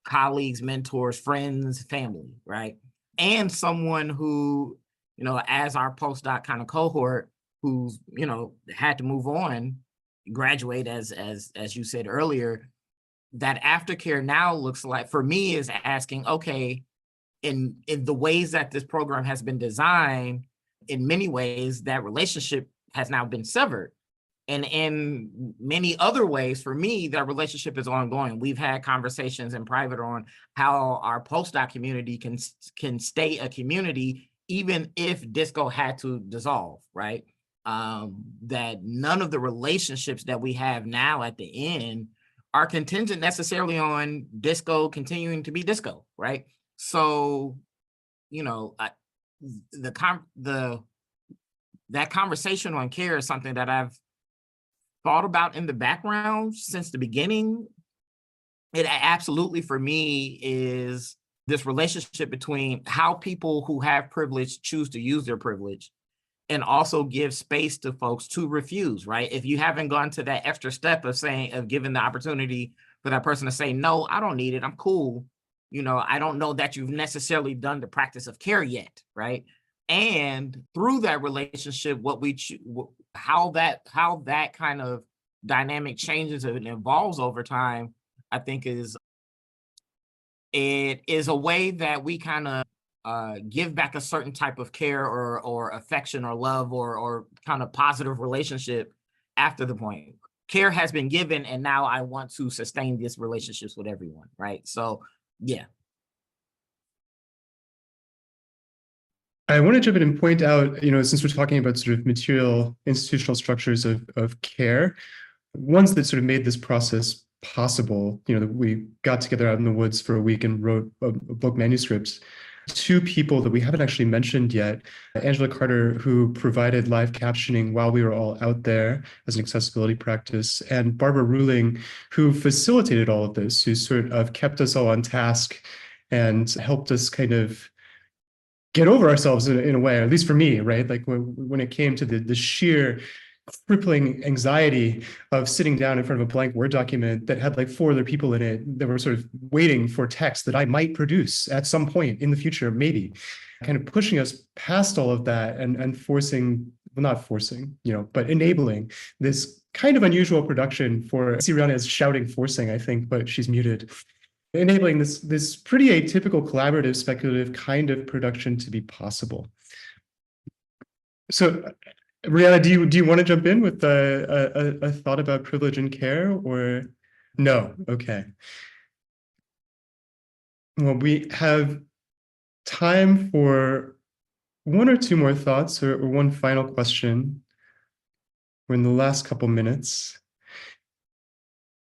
colleagues, mentors, friends, family, right? And someone who, as our postdoc kind of cohort, who's, had to move on, graduate as you said earlier, that aftercare now looks like, for me, is asking, okay, in the ways that this program has been designed, in many ways, that relationship has now been severed. And in many other ways, for me, that relationship is ongoing. We've had conversations in private on how our postdoc community can stay a community, even if Disco had to dissolve, right? That none of the relationships that we have now at the end are contingent necessarily on Disco continuing to be Disco, right? So, that conversation on care is something that I've thought about in the background since the beginning. It absolutely, for me, is this relationship between how people who have privilege choose to use their privilege and also give space to folks to refuse, right? If you haven't gone to that extra step of giving the opportunity for that person to say, no, I don't need it, I'm cool. I don't know that you've necessarily done the practice of care yet, right? And through that relationship, how that kind of dynamic changes and evolves over time, I think it is a way that we kind of give back a certain type of care or affection or love or kind of positive relationship after the point. Care has been given, and now I want to sustain these relationships with everyone, right? So, yeah.
I want to jump in and point out, since we're talking about sort of material institutional structures of care, ones that sort of made this process possible, that we got together out in the woods for a week and wrote a book manuscript. Two people that we haven't actually mentioned yet, Angela Carter, who provided live captioning while we were all out there as an accessibility practice, and Barbara Ruling, who facilitated all of this, who sort of kept us all on task and helped us kind of get over ourselves in a way, at least for me, right? Like when it came to the sheer crippling anxiety of sitting down in front of a blank Word document that had like 4 other people in it that were sort of waiting for text that I might produce at some point in the future, maybe, kind of pushing us past all of that and forcing, well, not forcing, but enabling this kind of unusual production for, I see Rianna is shouting forcing, I think, but she's muted. Enabling this pretty atypical collaborative speculative kind of production to be possible. So Rianna, do you want to jump in with a thought about privilege and care, or no? Okay. Well, we have time for 1 or 2 more thoughts or one final question. We're in the last couple minutes.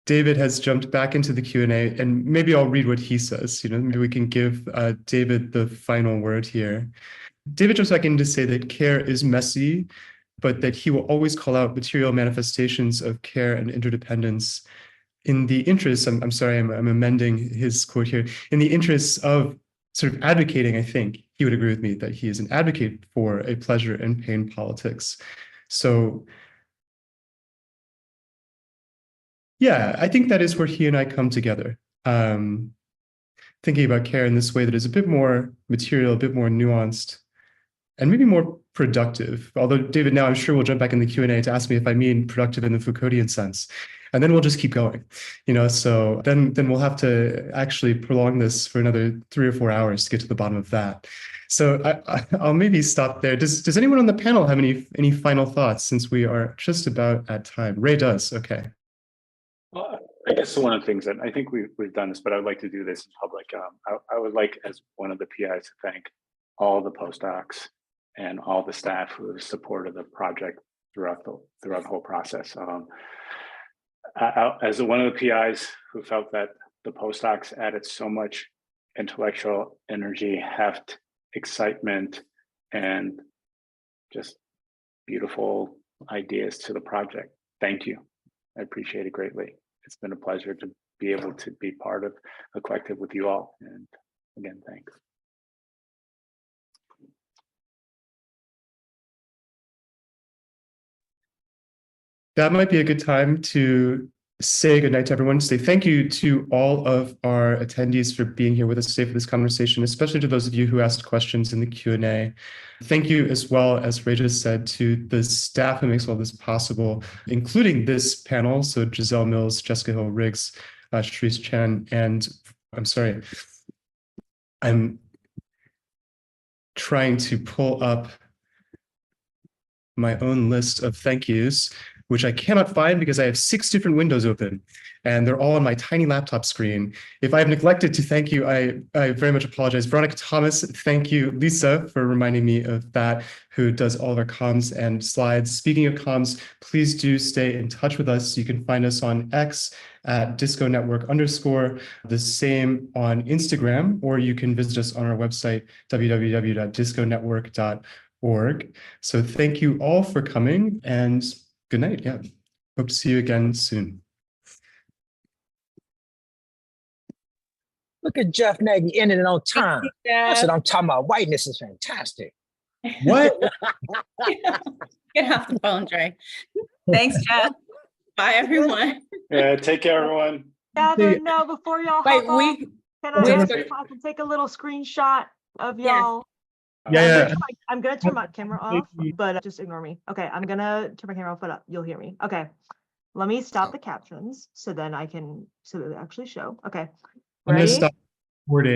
David has jumped back into the Q&A, and maybe I'll read what he says. Maybe we can give David the final word here. David jumps back in to say that care is messy, but that he will always call out material manifestations of care and interdependence in the interests, I'm sorry, I'm amending his quote here, in the interests of sort of advocating, I think he would agree with me, that he is an advocate for a pleasure and pain politics. So yeah, I think that is where he and I come together. Thinking about care in this way that is a bit more material, a bit more nuanced, and maybe more productive. Although David, now I'm sure will jump back in the Q&A to ask me if I mean productive in the Foucauldian sense. And then we'll just keep going, so then we'll have to actually prolong this for another 3 or 4 hours to get to the bottom of that. So I'll maybe stop there. Does anyone on the panel have any final thoughts, since we are just about at time? Ray does, okay.
Well, I guess one of the things that I think we've done this, but I would like to do this in public. I would like, as one of the PIs, to thank all the postdocs and all the staff who have supported the project throughout the whole process. As one of the PIs who felt that the postdocs added so much intellectual energy, heft, excitement, and just beautiful ideas to the project. Thank you. I appreciate it greatly. It's been a pleasure to be able to be part of a collective with you all. And again, thanks.
That might be a good time to say goodnight to everyone, say thank you to all of our attendees for being here with us today for this conversation, especially to those of you who asked questions in the Q&A. Thank you as well, as Ray just said, to the staff who makes all this possible, including this panel. So Giselle Mills, Jessica Hill-Riggs, Sharice Chen, and I'm sorry, I'm trying to pull up my own list of thank yous, which I cannot find because I have 6 different windows open and they're all on my tiny laptop screen. If I've neglected to thank you, I very much apologize. Veronica Thomas, thank you. Lisa, for reminding me of that, who does all of our comms and slides. Speaking of comms, please do stay in touch with us. You can find us on X at @disconetwork_, the same on Instagram, or you can visit us on our website, www.disconetwork.org. So thank you all for coming, and good night. Yeah, hope to see you again soon.
Look at Jeff Nagy ending it on time. That's
Jeff.
what I'm talking about. Whiteness is fantastic.
What?
Get off the phone, Dre. Thanks, Jeff. Bye, everyone.
Yeah, take care, everyone.
Catherine, no, before y'all
Wait,
hop off, can I ask
we-
if I can take a little screenshot of
Yes.
y'all?
Yeah.
I'm gonna turn my camera off, but just ignore me. Okay, I'm gonna turn my camera off, but you'll hear me. Okay. Let me stop the captions so then I can, so that they actually show. Okay.
I'm going to
Ready?
stop recording.